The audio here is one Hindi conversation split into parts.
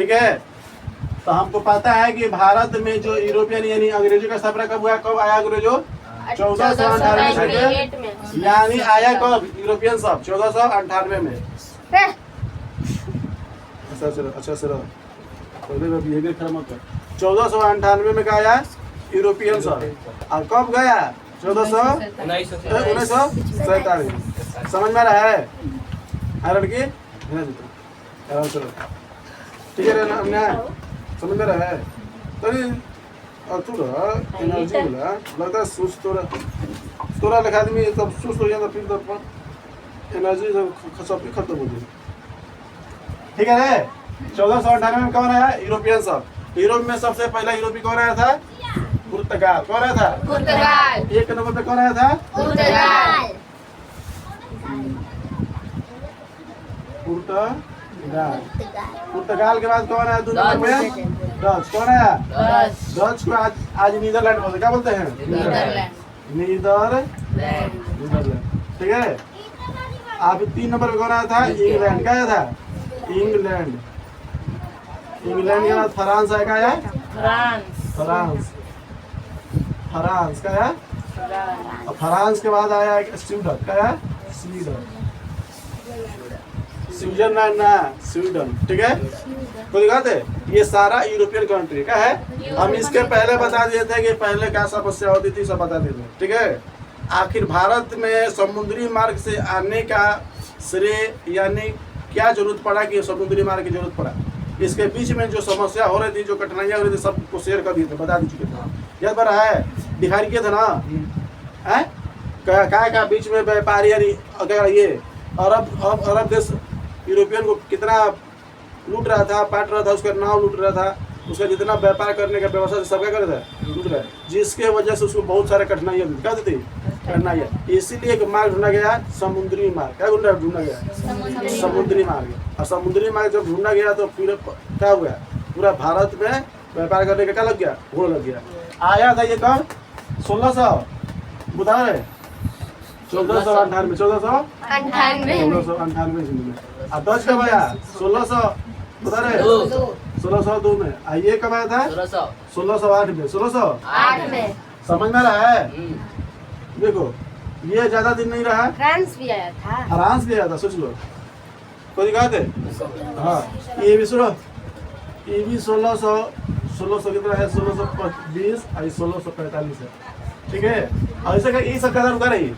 ठीक है। तो हमको पता है कि भारत में जो यूरोपियन यानी अंग्रेजों का स्थापना कब हुआ, कब आया अंग्रेजो 1498 में, यानी आया कब यूरोपियन सब 1498 में। अच्छा सर बिहेवियर खराब मत कर। 1498 में आया यूरोपियन सब, और कब गया 1947। समझ में रहा है लड़की? चलो ठीक है हमने समझ में रहा है। तरी तू एनर्जी बोला लगता है सुस्त तोरा लिखा आदमी तब सुस्त हो जाता, फिर तब एनर्जी सब खत्म हो गई। ठीक है। 1498 में कौन आया? यूरोपियन सब। यूरोप में सबसे पहला यूरोपी कौन आया था? पुर्तगाल। कौन आया था? पुर्तगाल। एक नंबर पे कौन आया था? पुर्तगाल। पुर्तगाल के बाद कौन आया? 2 नंबर पे डच। कौन आया? डच को आज नीदरलैंड बोलते, क्या बोलते हैं? नीदरलैंड। ठीक है। अब 3 नंबर पे कौन आया था? इंग्लैंड। क्या आया था? इंग्लैंड के बाद फ्रांस आया। क्या आया? फ्रांस का आया। और फ्रांस के बाद आया स्वीडन। क्या आया? स्विट्जरलैंड ना, स्वीडन। ठीक है। कोई बात है? ये सारा यूरोपियन कंट्री का है। हम इसके पहले बता दिए थे कि पहले क्या समस्या होती थी, सब बता देते। ठीक है। आखिर भारत में समुद्री मार्ग से आने का श्रेय यानी क्या जरूरत पड़ा कि समुद्री मार्ग की जरूरत पड़ा? इसके बीच में जो समस्या हो रही थी, जो कठिनाइयाँ हो रही थी, सबको शेयर कर दिए थे, बता दीजिए। याद पर है दिखा किए थे ना? है क्या बीच में व्यापारी अगर ये अरब देश यूरोपियन को कितना लूट रहा था, पाट रहा था, उसका नाव लूट रहा था, उसका जितना व्यापार करने का व्यवस्था सब क्या कर रहा था, लूट रहा है, जिसके वजह से उसको बहुत सारे कठिनाइयाँ क्या थी कठिनाइयाँ। इसीलिए एक मार्ग ढूंढा गया, समुद्री मार्ग। क्या ढूंढा गया? समुद्री मार्ग। और समुद्री मार्ग जब ढूंढा गया तो फिर क्या हुआ, पूरा भारत में व्यापार करने का क्या लग गया, होड़ लग गया। आया था ये कब? 1600 बता रहे 1498 में। अब डच कब आया? 1600 बता रहे 1602 में। ये कब आया था? 1608 में। 1608 में। समझ में रहा है? देखो ये ज्यादा दिन नहीं रहा। फ्रांस भी आया था। फ्रांस भी आया था, सोच लो। कोई दिक्कत है? हाँ ये भी सुनो, ये भी 1600 कितना है? 1620 और 1645 है। ठीक है। और ऐसे ये सब ज्यादा रुका रही,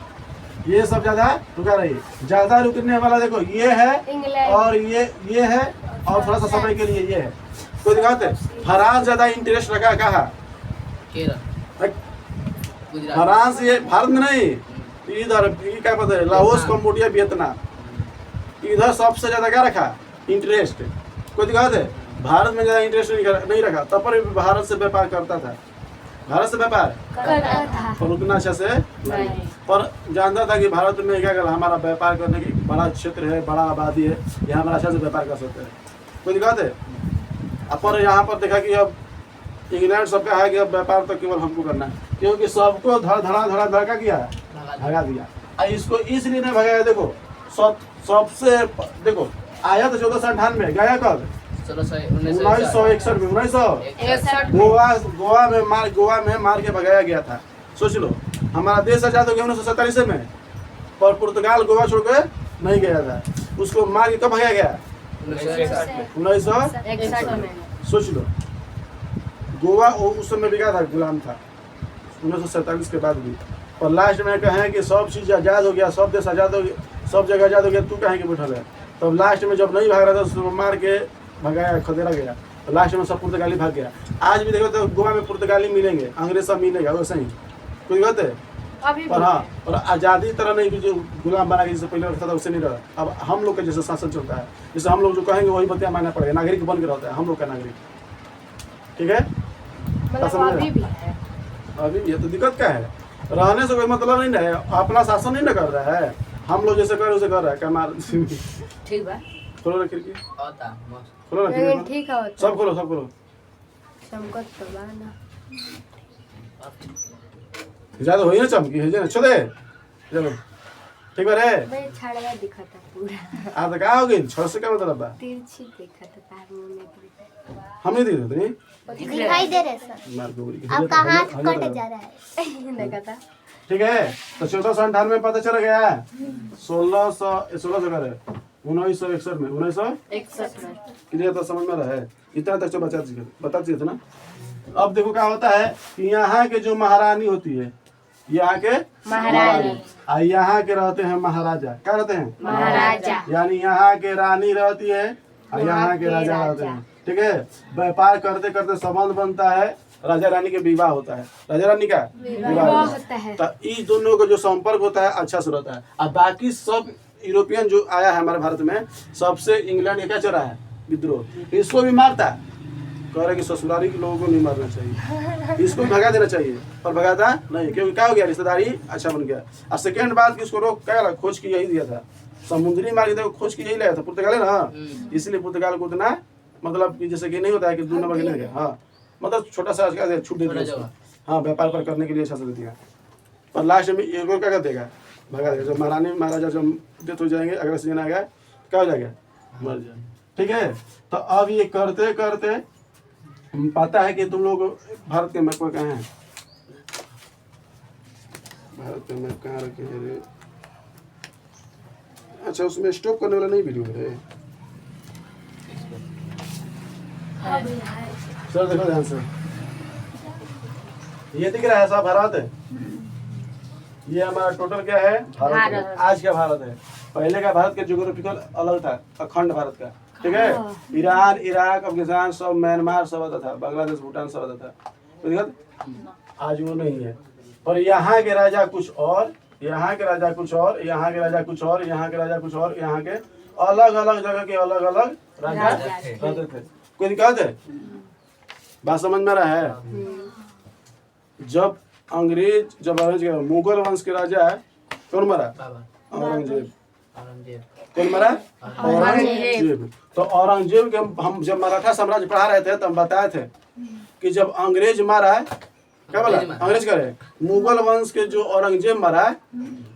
ये सब ज्यादा रुका रही। ज्यादा रुकने वाला देखो ये है और ये है, और थोड़ा सा समय के लिए ये है। कोई दिक्कत है? फ्रांस ज्यादा इंटरेस्ट रखा कहा? फ्रांस ये भारत में नहीं, इधर क्या पता है, लाओस, कंबोडिया, वियतनाम, इधर सबसे ज्यादा क्या रखा? इंटरेस्ट। कोई दिक्कत है? भारत में ज्यादा इंटरेस्ट नहीं रखा, तब पर भारत से व्यापार करता था। भारत से व्यापार पर उतना अच्छा से नहीं, पर जानता था कि भारत में क्या कर हमारा व्यापार करने की बड़ा क्षेत्र है, बड़ा आबादी है, यहाँ हमारा अच्छा से व्यापार कर सकते हैं। कोई दिक्कत है? पर यहाँ पर देखा कि अब इंग्लैंड सबका है कि अब व्यापार तो केवल हमको करना है, क्योंकि सबको धड़ा किया, भगा दिया। इसको इसलिए नहीं भगाया, देखो सबसे देखो आया तो 1498 में, गया कब? 1961 में। 1961 गोवा में मार के भगाया गया था। सोच लो, हमारा देश आजाद हो गया 1947 में, पर पुर्तगाल गोवा छोड़ के नहीं गया था, उसको मार के कब भगाया गया? 1961 में। सोच लो, गोवा उस समय भी क्या था, गुलाम था 1947 के बाद भी। और लास्ट में कहें कि सब चीज़ आज़ाद हो गया, सब देश आज़ाद हो गया, सब जगह आज़ाद हो गया, तू कहें कि बैठल है। तब लास्ट में जब नहीं भाग रहा था उसको मार के भगाया, खदेड़ा गया, तो लास्ट में सब पुर्तगाली भाग गया। आज भी देखो तो गोवा में पुर्तगाली मिलेंगे, अंग्रेज सब मिलेगा, वैसे ही। कोई बात है? पर हाँ, और आज़ादी तरह नहीं, जो गुलाम बना के जैसे पहले रखता था उससे नहीं रहा। अब हम लोग का जैसे शासन चलता है, जैसे हम लोग जो कहेंगे वही बतिया मानना पड़ेगा, नागरिक बन के रहता है हम लोग का नागरिक। ठीक है? अभी ये तो दिक्कत क्या है? रहने से कोई मतलब नहीं है, अपना शासन नहीं ना कर रहा है, हम लोग जैसे कर रहे उसे कर रहा है। कमाल। ठीक है, खोलो ना खिड़की, खोलो ना खिड़की, ठीक है, सब खोलो, सब खोलो। ज्यादा हो ही ना चमकी है, चलो चलो ठीक है रे मैं छड़वा दिखा था पूरा आप तो क्या हो गई छोड़ से क्या मतलब बा तिरछी दिखा था तार मुंह में हम नहीं दिखे नहीं दिखाई दे रहे सर मार गोली आपका हाथ कट जा रहा है देखा था ठीक है तो 1498 पता चल गया 1600 करे 1961 में 1961 61 क्लियर तो समझ में रहा है इतना तक तो बता चाहिए था ना। अब देखो क्या होता है कि यहाँ के जो महारानी होती है यहाँ के महारानी और यहाँ के रहते हैं महाराजा क्या रहते हैं महाराजा यानी यहाँ के रानी रहती है और यहाँ के राजा रहते हैं ठीक है। व्यापार करते करते संबंध बनता है राजा रानी के विवाह होता है राजा रानी का विवाह होता है तो इस दोनों का जो संपर्क होता है अच्छा से रहता है। और बाकी सब यूरोपियन जो आया है हमारे भारत में सबसे इंग्लैंड का क्या चला है विद्रोह इसको भी मारता है कह रहे कि ससुराली के लोगों को नहीं मारना चाहिए इसको भी भगा देना चाहिए पर भगाता नहीं क्योंकि क्या हो गया रिश्तेदारी अच्छा बन गया। और सेकेंड बात कि उसको रोक क्या खोज की यही दिया था समुद्री मार्ग खोज की यही लाया था पुर्तगाल है ना इसलिए पुर्तगाल को उतना मतलब कि जैसे कि नहीं होता है कि 2 नंबर के नहीं हाँ मतलब छोटा सा छूट दे दिया हाँ व्यापार पर करने के लिए अच्छा से दे दिया पर लास्ट में एक और क्या कर देगा भगा देगा। जब महारानी महाराजा जब डेथ हो जाएंगे अगला सीजन आ गया क्या हो जाएगा मर जाए ठीक है। तो अब ये करते करते पता है कि तुम लोग भारत के मैप कहाँ हैं भारत के मैप कहाँ रखे हैं रे अच्छा उसमें स्टॉप करने वाला नहीं वीडियो है सर देखो ध्यान से ये दिख रहा है सब भारत है ये हमारा टोटल क्या है भारत है। आज का भारत है पहले का भारत का ज्योग्राफिकल अलग था अखंड भारत का ठीक है। ईरान इराक अफगानिस्तान सब म्यांमार सब आता था बांग्लादेश भूटान सब आता था दिक्कत आज वो नहीं है। पर यहाँ के राजा कुछ और यहाँ के राजा कुछ और यहाँ के राजा कुछ और यहाँ के राजा कुछ और यहाँ के अलग अलग जगह के अलग अलग राजा रहते थे। कोई दिक्कत है बात समझ में रहा है। जब अंग्रेज मुगल वंश के राजा है कौन मरा औरंगजेब कौन मरा औरंगजेब। तो औरंगजेब के हम जब मराठा साम्राज्य पढ़ा रहे थे तो हम बताए थे कि जब अंग्रेज मारा है क्या बोला अंग्रेज करे मुगल वंश के जो औरंगजेब मरा है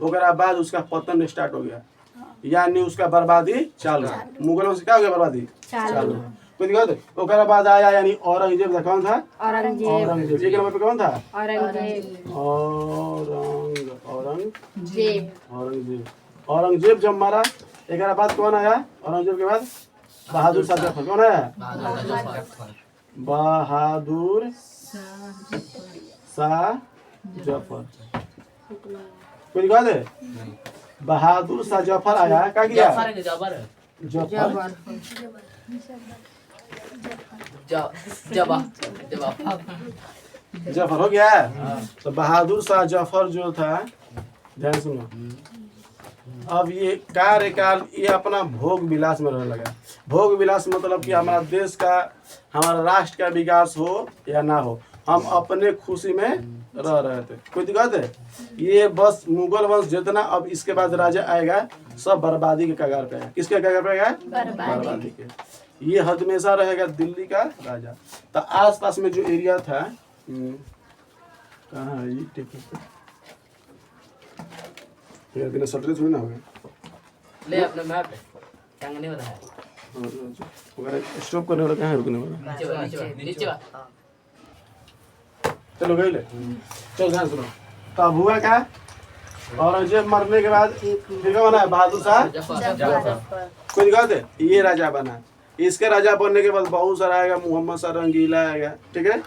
उसके बाद उसका पतन स्टार्ट हो गया यानी उसका बर्बादी चालू मुगल वंश क्या हो गया बर्बादी चालू कोई दिक्कत उसके बाद आया यानी औरंगजेब था कौन था औरंगजेब एक नंबर पे कौन था औरंगजेब जब मारा एक बाद कौन आया औरंगजेब के बाद बहादुर शाह जफर कौन आया बहादुर शाह जफर कोई दिक्कत है बहादुर शाह जफर आया क्या किया जफर हो गया तो बहादुर शाह जफर जो था ध्यान सुनो अब ये कार्यकाल ये अपना भोग विलास में रहने लगा। भोग विलास मतलब कि हमारा देश का हमारा राष्ट्र का विकास हो या ना हो हम अपने खुशी में रह रहे थे कोई दिक्कत है। ये बस मुगल वंश जितना अब इसके बाद राजा आएगा सब बर्बादी के कगार पे है किसके कगार पे आएगा बर्बादी के। ये हमेशा रहेगा दिल्ली का राजा। तो आसपास में जो एरिया था कहाँ है ये यार बिना सटरे थोड़ी ना होगा ले अपने मैप टांगने वाला है और स्टॉप करने वाला कहाँ है रुकने वाला नीचे चलो गए ले चल ध्यान सुनो। तब हुआ क्या औरंगजेब मरने के बाद फिर क्या बना है बहादुर शाह कोई दिक्कत है ये राजा बना। इसके राजा बनने के बाद बहुत सारा आएगा मोहम्मद शाह रंगीला आएगा ठीक है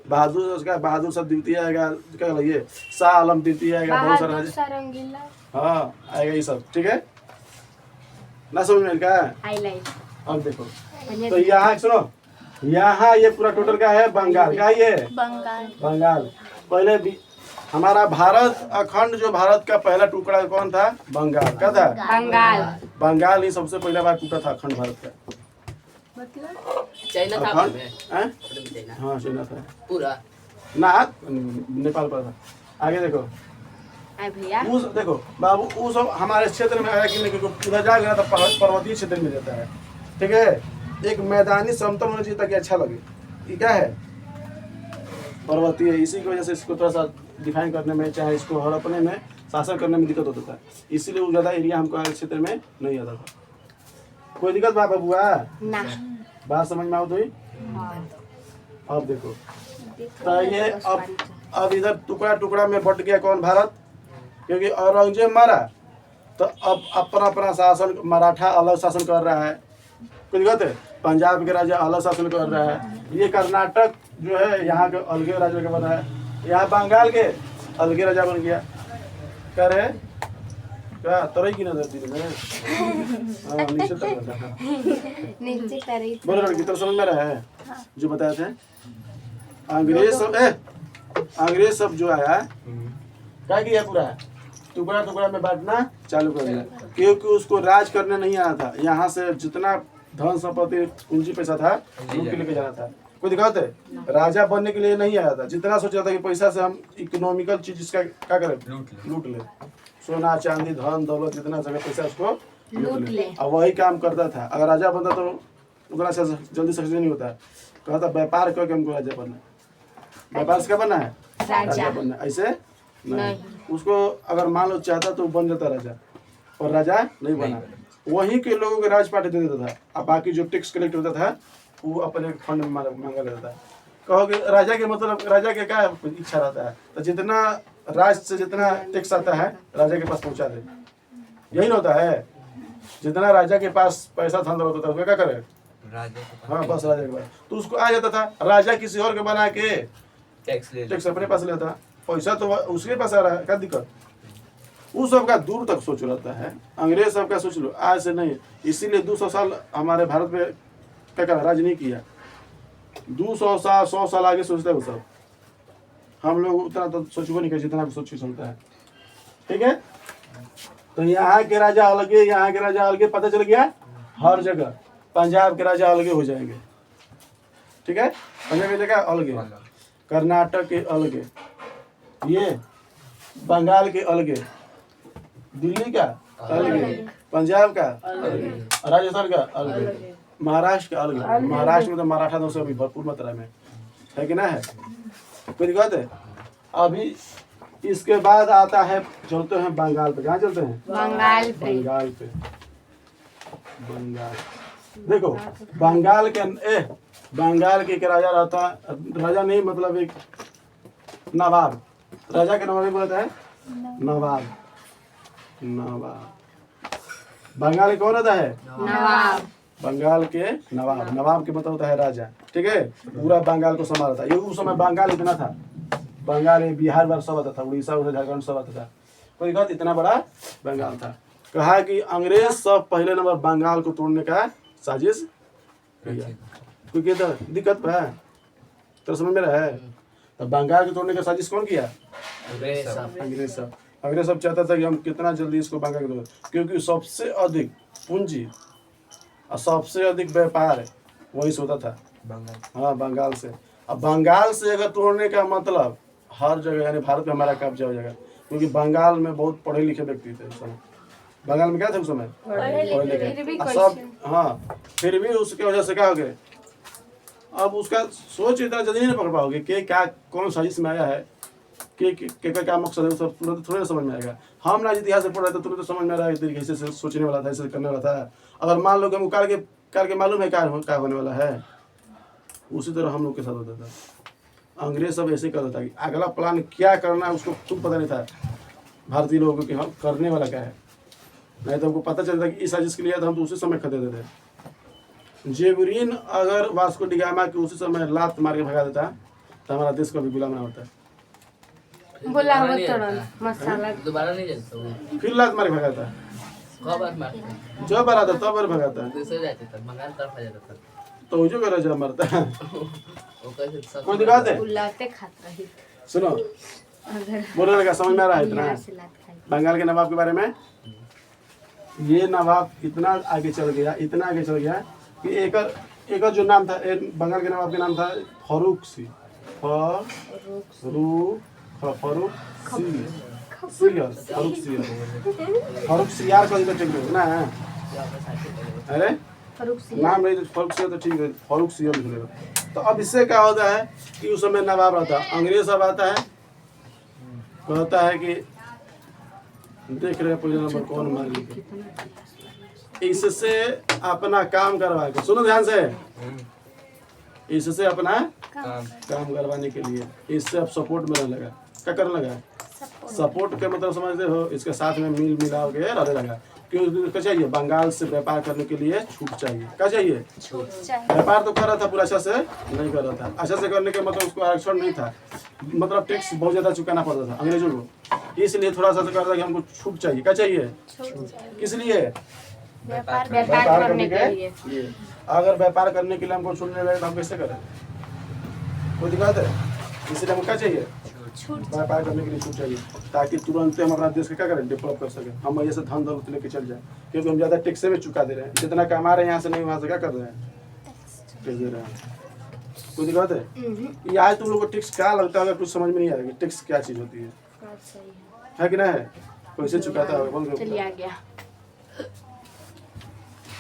बहादुर शाह द्वितीय आएगा क्या ये शाह आलम द्वितीय आएगा बहुत सारा राजा हाँ आएगा ये सब ठीक है ना समझ में क्या अब देखो तो यहाँ सुनो यहाँ ये पूरा टोटल क्या है बंगाल क्या ये बंगाल पहले भी हमारा भारत अखंड जो भारत का पहला टुकड़ा कौन था बंगाल क्या था बंगाल ही सबसे पहला बार टूटा था अखंड भारत का चाइना था हाँ चाइना था पूरा ना नेपाल पर था। आगे देखो उस देखो बाबू वो सब हमारे क्षेत्र में आया कि नहीं क्योंकि उधर जाएगा तो पर्वतीय क्षेत्र में जाता है ठीक है। एक मैदानी समतल होना चाहिए ताकि अच्छा लगे ये क्या है पर्वतीय इसी की वजह से इसको थोड़ा सा डिफाइन करने में चाहे इसको हड़पने में शासन करने में दिक्कत होता था, इसीलिए वो ज़्यादा एरिया हमको हमारे क्षेत्र में नहीं आता था। कोई दिक्कत बा बबुआ? ना बात समझ में आओ तो ही? हाँ अब देखो तो ये अब इधर टुकड़ा टुकड़ा में बट गया कौन? भारत। क्योंकि औरंगजेब मारा तो अब अपना अपना शासन, मराठा अलग शासन कर रहा है, कुछ दिक्कत है, पंजाब के राजा अलग शासन कर रहा है, ये कर्नाटक जो है यहाँ के अलगे राजा का बना है, यहाँ बंगाल के अलगे राजा बन गया। कह रहे क्या तरह की नजर दी में हाँ नीचे तक बता है। नीचे करी बोलो लड़की तो समझ में रहा है जो बताए थे? अंग्रेज सब जो आया क्या किया, पूरा टुकड़ा टुकड़ा में बांटना चालू कर दिया, क्योंकि उसको राज करने नहीं आना था। यहाँ से जितना धन संपत्ति पूंजी पैसा था लूट के लेके जाना था। कोई दिक्कत है? राजा बनने के लिए नहीं आया था, जितना सोचा था कि पैसा से हम इकोनॉमिकल चीज इसका क्या करें, लूट ले, सोना चांदी धन दौलत जितना जगह पैसा उसको लूट ले, और वही काम करता था। अगर राजा बनता तो उतना जल्दी सक्सेस नहीं होता। कहता व्यापार करके हमको राजा बनना है, व्यापार से क्या बनना है, राजा बनना है। ऐसे नहीं, उसको अगर मान लो चाहता तो बन जाता राजा, और राजा नहीं बना। वहीं के लोगों के राजपाट दे देता था, अब बाकी जो टैक्स कलेक्ट होता था वो अपने फंड में मांगा लेता था। कहोगे राजा के मतलब राजा के क्या इच्छा रहता है, तो जितना राज से जितना टैक्स आता है राजा के पास पहुंचा दे, यही होता है। जितना राजा के पास पैसा धन होता था उसका क्या करे, हाँ बस राजा के पास, तो उसको आ जाता था। राजा किसी और के बना के टैक्स अपने पास लेता, पैसा तो उसके पास आ रहा है, क्या दिक्कत? वो सबका दूर तक सोच रहता है। अंग्रेज सबका सोच लो, आज से नहीं, इसीलिए 200 साल हमारे भारत में क्या करा, राज नहीं किया। 200 साल 100 साल आगे सोचते हैं वो सब, हम लोग उतना तो सोचबो नहीं कर जितना सोच चलता है। ठीक है, तो यहाँ के राजा अलगे, यहाँ के राजा अलगे, पता चल गया हर जगह। पंजाब के राजा अलगे हो जाएंगे, ठीक है, पंजाब की जगह अलगे, कर्नाटक के अलगे, ये बंगाल के अलगे, दिल्ली का अलगे, पंजाब का अलगे, राजस्थान का अलगे, महाराष्ट्र का अलगे। महाराष्ट्र में तो मराठा दोस्त अभी भरपूर मात्रा में है कि ना है, कोई दिक्कत है? अभी इसके बाद आता है, चलते हैं बंगाल पे। कहाँ चलते हैं? बंगाल पे। बंगाल पे, बंगाल देखो, बंगाल के बंगाल के एक राजा रहता, राजा नहीं मतलब एक नवाब, राजा के नवाब बोलता है नवाब, नवाब। बंगाल कौन होता है? नवाब। बंगाल के नवाब, नवाब के मतलब होता है राजा, ठीक है, पूरा बंगाल को संभालता है। ये उस समय बंगाल इतना था, बंगाल में बिहार बार सब आता था, उड़ीसा उड़ीसा झारखंड सब आता था, कोई बात, इतना बड़ा बंगाल था। कहा कि अंग्रेज सब पहले नंबर बंगाल को तोड़ने का साजिश किया, क्योंकि तो दिक्कत है तो समझ में रहा है। तो बंगाल को तोड़ने का साजिश कौन किया? अंग्रेज सब। अंग्रेज सब चाहता था कि हम कितना जल्दी इसको बंगाल को, क्योंकि सबसे अधिक पूंजी और सबसे अधिक व्यापार वहीं से होता था, हाँ बंगाल से। अब बंगाल से अगर तोड़ने का मतलब हर जगह, यानी भारत में हमारा कब्जा हो जाएगा, क्योंकि बंगाल में बहुत पढ़े लिखे व्यक्ति थे उस समय। बंगाल में क्या थे उस समय? पढ़े लिखे सब, हाँ, फिर भी उसके वजह से क्या हो गए, अब उसका सोच इतना जल्दी नहीं पकड़ पाओगे कि क्या कौन साजिश में आया है, कि क्या मकसद है, वो सब तुरंत थोड़े समझ में आएगा। हम ना इतिहास से पढ़ रहे थे तुरंत समझ में आ रहा है, तरीके से सोचने वाला था, ऐसे करने वाला था। अगर मान लो कि हमको काल के मालूम है क्या होने वाला है, उसी तरह हम लोग के साथ होता था। अंग्रेज सब ऐसे करता था कि अगला प्लान क्या करना है उसको खुद पता नहीं था भारतीय लोगों को कि हम करने वाला क्या है। नहीं तो हमको पता चलता कि इस साजिश के लिए तो हम तो उसी समय खा देते थे। जेबरीन अगर वास्को डिगामा के उसी समय लात मार के भगा देता तो हमारा देश कभी गुलाम ना होता। बुलावा तोड़न मसाला दोबारा नहीं जाता वो, फिर लात मार के भगाता, कब बार मारते जो बार आता तब बार भगाता, दूसरे जाते था, बंगाल तरफ आ जाता था, तो जो कर जो मरता है। वो कैसे सब कोई दिक्कत है? बुलाते खात रही सुनो, अगर बोलने लगा, समझ में आ रहा है इतना? यहाँ से लात खाई। बंगाल के नवाब के बारे में, ये नवाब इतना आगे चल गया, इतना आगे चल गया कि एक जो नाम था बंगाल के नवाब के नाम था फरूक सी, फरूक सियार का ठीक है ना? अरे नाम नहीं, फरूक सियार तो ठीक है, फरूक सियार लिख लेगा। तो अब इससे क्या होता है कि उस समय नवाब रहता, अंग्रेज सब आता है, कहता है कि देख रहे हैं पहले नंबर कौन मालिक है। इससे अपना काम करवा के, सुनो ध्यान से, इससे अपना काम करवाने के लिए इससे अब सपोर्ट में रहने लगा। क्या करने लगा? सपोर्ट के मतलब समझते हो, इसके साथ में मिल मिला के रहने लगा। क्यों क्या चाहिए? बंगाल से व्यापार करने के लिए छूट चाहिए। क्या चाहिए? व्यापार तो कर रहा था, पूरा अच्छा से नहीं कर रहा था। अच्छा से करने के मतलब उसको आरक्षण नहीं था, मतलब टैक्स बहुत ज्यादा चुकाना पड़ता था अंग्रेजों को, इसलिए थोड़ा सा कर रहा कि हमको छूट चाहिए। क्या चाहिए? किस लिए? व्यापार करने के लिए। अगर व्यापार करने के लिए हमको छूट नहीं लगे तो हम कैसे करें? कोई दिक्कत है? इसलिए हमको क्या चाहिए? व्यापार करने के लिए छूट चाहिए, ताकि तुरंत हम अपना देश का क्या करें? डेवलप कर सकें। हम ऐसे धन दौलत लेके चल जाए, क्योंकि हम ज्यादा टैक्स में चुका दे रहे हैं। जितना कमा रहे हैं यहाँ से नहीं, वहाँ से क्या कर रहे हैं? टैक्स दे रहे हैं। कोई दिक्कत है? ये आज तुम लोग को टैक्स क्या लगता है? कुछ समझ में नहीं आ रहा कि टैक्स क्या चीज होती है कि नहीं? कैसे चुकाता है? बोल चलिए आ गया।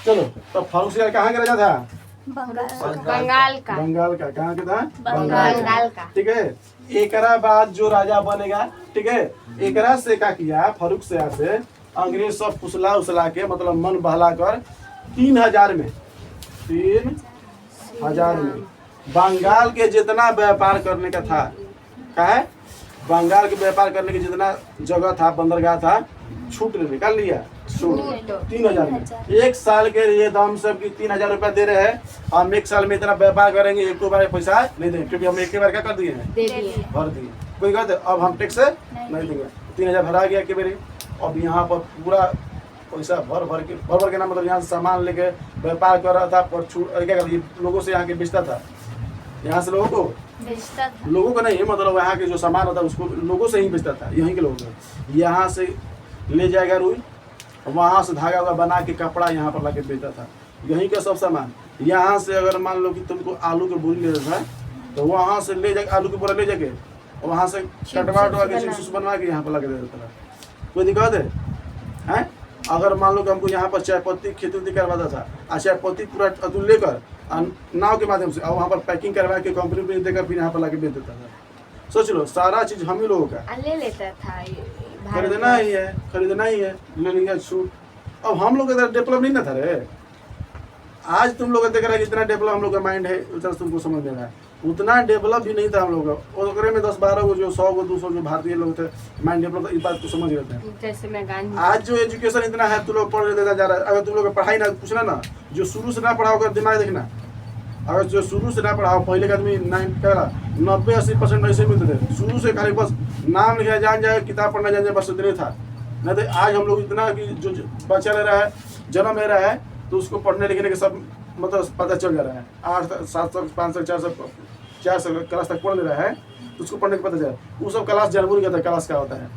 चलो, तो फारूक सियार कहाँ का राजा था? बंगाल का। बंगाल का। कहाँ के था? बंगाल का। ठीक है। एकरा बाद जो राजा बनेगा, ठीक है, एकरा से क्या किया? फारूक सियार से अंग्रेज सब फुसला उसला के, मतलब मन बहला कर 3000 में बंगाल के जितना व्यापार करने का था, क्या है, बंगाल के व्यापार करने की जितना जगह था, बंदरगाह था, छूट निकाल लिया। छूट 3000 में। एक साल के लिए दाम सब की 3000 रुपया दे रहे हैं। हम एक साल में इतना व्यापार करेंगे, एक बार पैसा नहीं देंगे, क्योंकि हम एक बार क्या कर दिए हैं? भर दिए। कोई कहते अब हम टैक्स नहीं देंगे। 3000 भरा गया के मेरे। अब यहाँ पर पूरा पैसा भर भर के ना, मतलब यहाँ से सामान लेके व्यापार कर रहा था, पर छूट क्या कर लोगों से यहाँ के बेचता था। यहाँ से लोगों को नहीं, मतलब यहाँ के जो सामान होता है उसको लोगों से ही बेचता था। यहीं के लोगों को यहाँ से ले जाएगा रुई, वहाँ से धागा वागा बना के कपड़ा यहाँ पर लाके बेचता था। यहीं का सब सामान। यहाँ से अगर मान लो कि तुमको आलू के बोरी ले था, तो वहाँ से ले जाके आलू के बोरा ले जाके वहाँ से कटवा के चिप्स बनवा के यहाँ पर लगा देता था। कोई दिक्कत है? अगर मान लो कि हमको यहाँ पर चाय पत्ती खेती उती करवाता था, और चाय पत्ती पूरा अदूर लेकर नाव के माध्यम से और वहाँ पर पैकिंग करवा के कंपनी में देकर फिर यहाँ पर लाके बेच देता था। सोच लो, सारा चीज हम ही लोगों का ले लेता था। खरीदना ही है, ले लिया छूट। अब हम लोग इधर डेवलप नहीं ना था रे। आज तुम लोग देख रहे हैं इतना डेवलप हम लोग का माइंड है, उतना तुमको समझ में रहा है। उतना डेवलप भी नहीं था हम लोग का। और में 10-12 को जो 100 को 200 जो भारतीय लोग थे, माइंड डेवलप, इस बात को समझ रहे थे। जैसे मैं गांधी। आज जो एजुकेशन इतना है, तुम लोग पढ़ लेता जा रहा है। अगर तुम लोग का पढ़ाई ना पूछना ना, जो शुरू से ना पढ़ा होगा दिमाग देखना, अगर जो शुरू से ना पढ़ा हो, पहले का आदमी 90-80% ऐसे मिलते थे। शुरू से खाली बस नाम लिखना जान जाए, किताब पढ़ना जान जाए, बस इतने था। नहीं तो आज हम लोग इतना कि जो बच्चा ले रहा है, जन्म ले रहा है, तो उसको पढ़ने लिखने के सब मतलब पता चल जा रहा है। 8, 7, 5, 4 क्लास तक पढ़ ले रहा है, तो उसको पढ़ने का पता चला। वो सब क्लास जानवर कहता है, क्लास क्या होता है।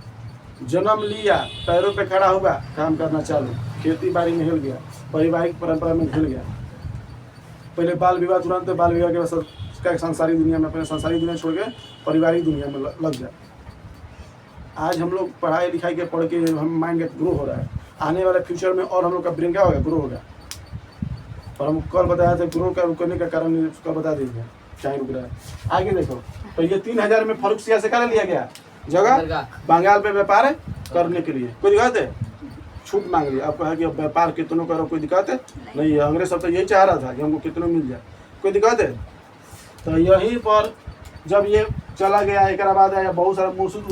जन्म लिया, पैरों पे खड़ा हुआ, काम करना चालू, खेती बाड़ी में हिल गया, पारिवारिक परंपरा में हिल गया। पहले बाल विवाह, तुरंत बाल विवाह के बाद संसारी दुनिया में, अपने संसारी दुनिया छोड़ के पारिवारिक दुनिया में लग जाए। आज हम लोग पढ़ाई लिखाई के पढ़ के हम माइंड ग्रो हो रहा है। आने वाले फ्यूचर में और हम लोग का ब्रेन क्या होगा? ग्रो होगा। और हम कल बताया था ग्रो करने का कारण उसका बता दीजिए क्या रुक रहा है। आगे देखो, तो ये 3000 में फारूक सियार से क्या लिया गया? जगह बंगाल पे व्यापार करने के लिए। कोई दिक्कत है? छूट मांग लिया। आप कहा कि व्यापार कितनों करो, कोई दिक्कत है? नहीं है। अंग्रेज सब तो यही चाह रहा था कि हमको कितनों मिल जाए। कोई दिक्कत है? तो यहीं पर जब ये चला गया, एक बाद आया बहुत सारा मुर्शिद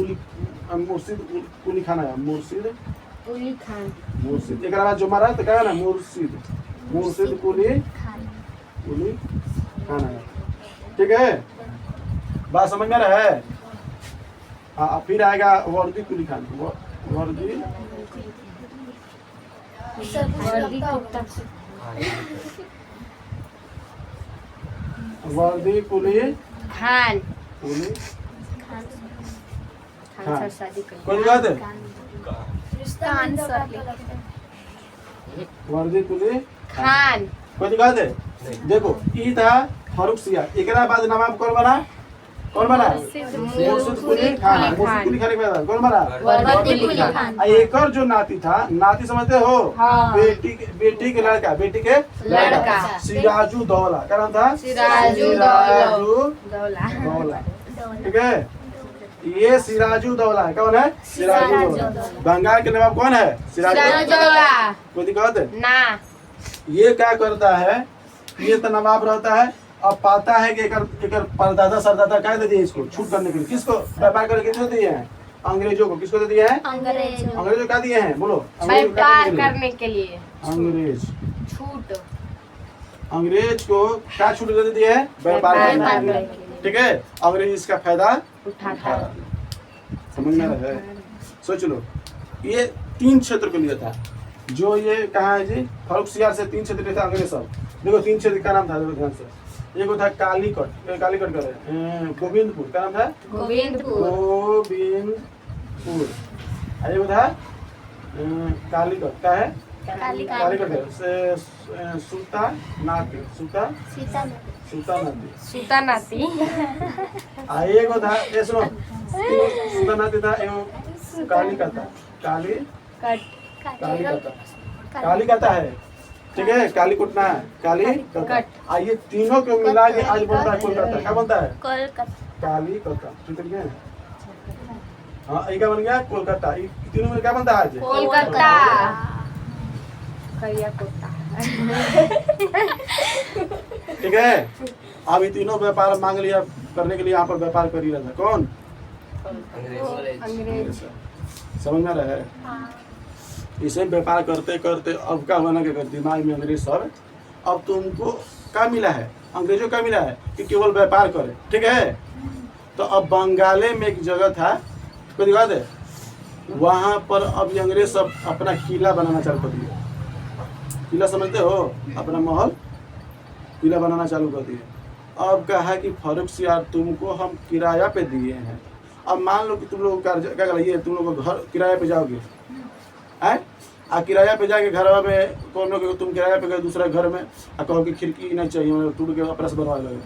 कुली खान आया। मुर्शिद एक बाद जो मारा तो क्या ना, मुर्शिद कुली खान आया। ठीक है, बात समझ में रहा है? हाँ, फिर आएगा वर्दी कुली खान। वर्दी कुली खान। हाँ। शादी कर। कोई बात है? वर्दी कुली खान। कोई दिक्कत है? देखो, ई था फारूक सियार। एक बाद नवाब कौन बना? मुर्शिद कुली खान। मुर्शिद कुली खान के बाद कौन बना? वर्दी कुली खान। एकर जो नाती था, नाती समझते हो? हाँ। बेटी के लड़का सिराजू दौला। क्या नाम था? सिराजू दौला। ठीक है। ये सिराजुद्दौला है। कौन है? सिराजुद्दौला। बंगाल के नवाब कौन है? सिराजुद्दौला। कोई दिक्कत है? ना। ये क्या करता है? ये तो नवाब रहता है, अब पाता है कि एकर परदादा सरदादा क्या दे दिए इसको छूट करने के लिए। किसको? व्यापार करने के लिए दिए हैं? अंग्रेजों को। किसको दे दिए हैं? अंग्रेजों क्या दिए हैं? बोलो। अंग्रेजों को क्या व्यापार देने के लिए? करने के लिए अंग्रेज छूट। अंग्रेज को क्या छूट दे दिए है? व्यापार करने के लिए। ठीक है, अंग्रेज इसका फायदा उठाता। समझ में रहा है? सोच लो, ये 3 क्षेत्र को लिया था। जो ये कहाँ है जी? फर्रुखसियार से 3 क्षेत्र था अंग्रेज सब। देखो 3 क्षेत्र का नाम था, देखो ध्यान से। एक था कालीकट, कालीकट कर गोविंदपुर, क्या नाम था? गोविंदपुर। गोविंदपुर। एक था कालीकट, क्या है? कालीकट से सूता नाती, सूता नाती। सूता नाती। एगो था, ये सुनो, सूता नाती था, एगो कालीकता, कालीकता है। ठीक है, कालीकुटना है, कालीकता। ये तीनों को मिला के आज बनता है कोलकाता। क्या बनता है? कालीकता। ठीक है, हाँ, ये क्या बन गया? कोलकाता। ये तीनों में क्या बनता है आज? कोलकाता। करिया कोटा। ठीक है, अब ये तीनों व्यापार मांग लिया करने के लिए यहाँ पर व्यापार कर ही रहा था। कौन? अंग्रेज। समझ में रहा है? इसे व्यापार करते करते अब क्या होना क्या दिमाग में अंग्रेज सब, अब तुमको क्या मिला है? अंग्रेजों का मिला है कि केवल व्यापार करे। ठीक है, तो अब बंगाले में एक जगह था, कोई दिखा दे, वहाँ पर अब अंग्रेज सब अपना किला बनाना चालू कर दिए। किला समझते हो? अपना महल किला बनाना चालू कर दिए। अब कहा कि फर्रुखसियार तुमको हम किराया पे दिए हैं, अब मान लो कि तुम लोग क्या करिए, तुम लोग घर किराया पे जाओगे, हैं? किराया पे जाके घर में कौन लोग, तुम किराया पे गए दूसरा घर में, कहो कि खिड़की नहीं चाहिए, मतलब टूट के अपना से बनवा लगे,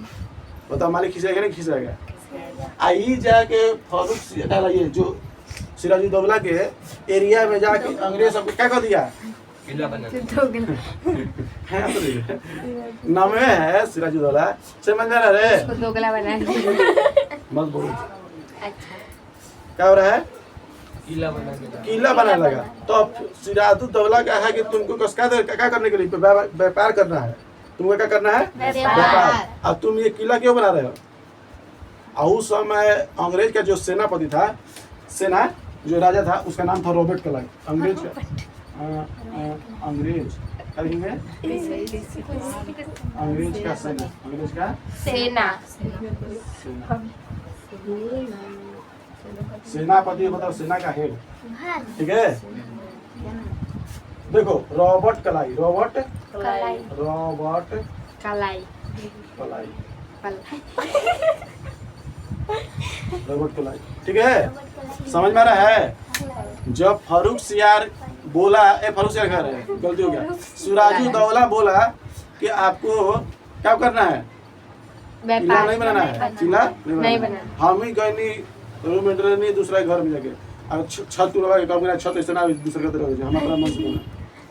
बताओ मालिक खिंचाएगा नहीं खिंचाएगा? आई जाके फर्रुखसियार ये जो सिराजुद्दौला के एरिया में जाके अंग्रेज सबको क्या कर दिया? किला बना नाम है सिराजुद्दौला। समझ में आ रहा है? दोगला बना। मत बोलो। अच्छा, क्या हो रहा है? किला बना किला बनाने लगा। तो अब सिराजुद्दौला का है कि तुमको क्या करने के लिए? व्यापार करना है। तुमको क्या करना है? व्यापार। अब तुम ये किला क्यों बना रहे हो? उस समय अंग्रेज का जो सेनापति था, सेना जो राजा था, उसका नाम था रॉबर्ट क्लाइव। अंग्रेज का अंग्रेज का सेना, अंग्रेज का सेना। सेनापति मतलब सेना का हेड। ठीक है, देखो रॉबर्ट क्लाइव, रॉबर्ट कलाई। Robert Clive. ठीक है, समझ में आ रहा है? जब फर्रुखसियार बोला, फर्रुखसियार घर है, गलती हो गया, सिराजुद्दौला बोला कि आपको क्या करना है? किला नहीं बनाना है, किला नहीं बनाना। हम ही गए रूम एंटर नहीं दूसरा घर में जाके, अब छत तुड़वा के कम छत ऐसे ना दूसरे के तरफ, हम अपना मन से बोला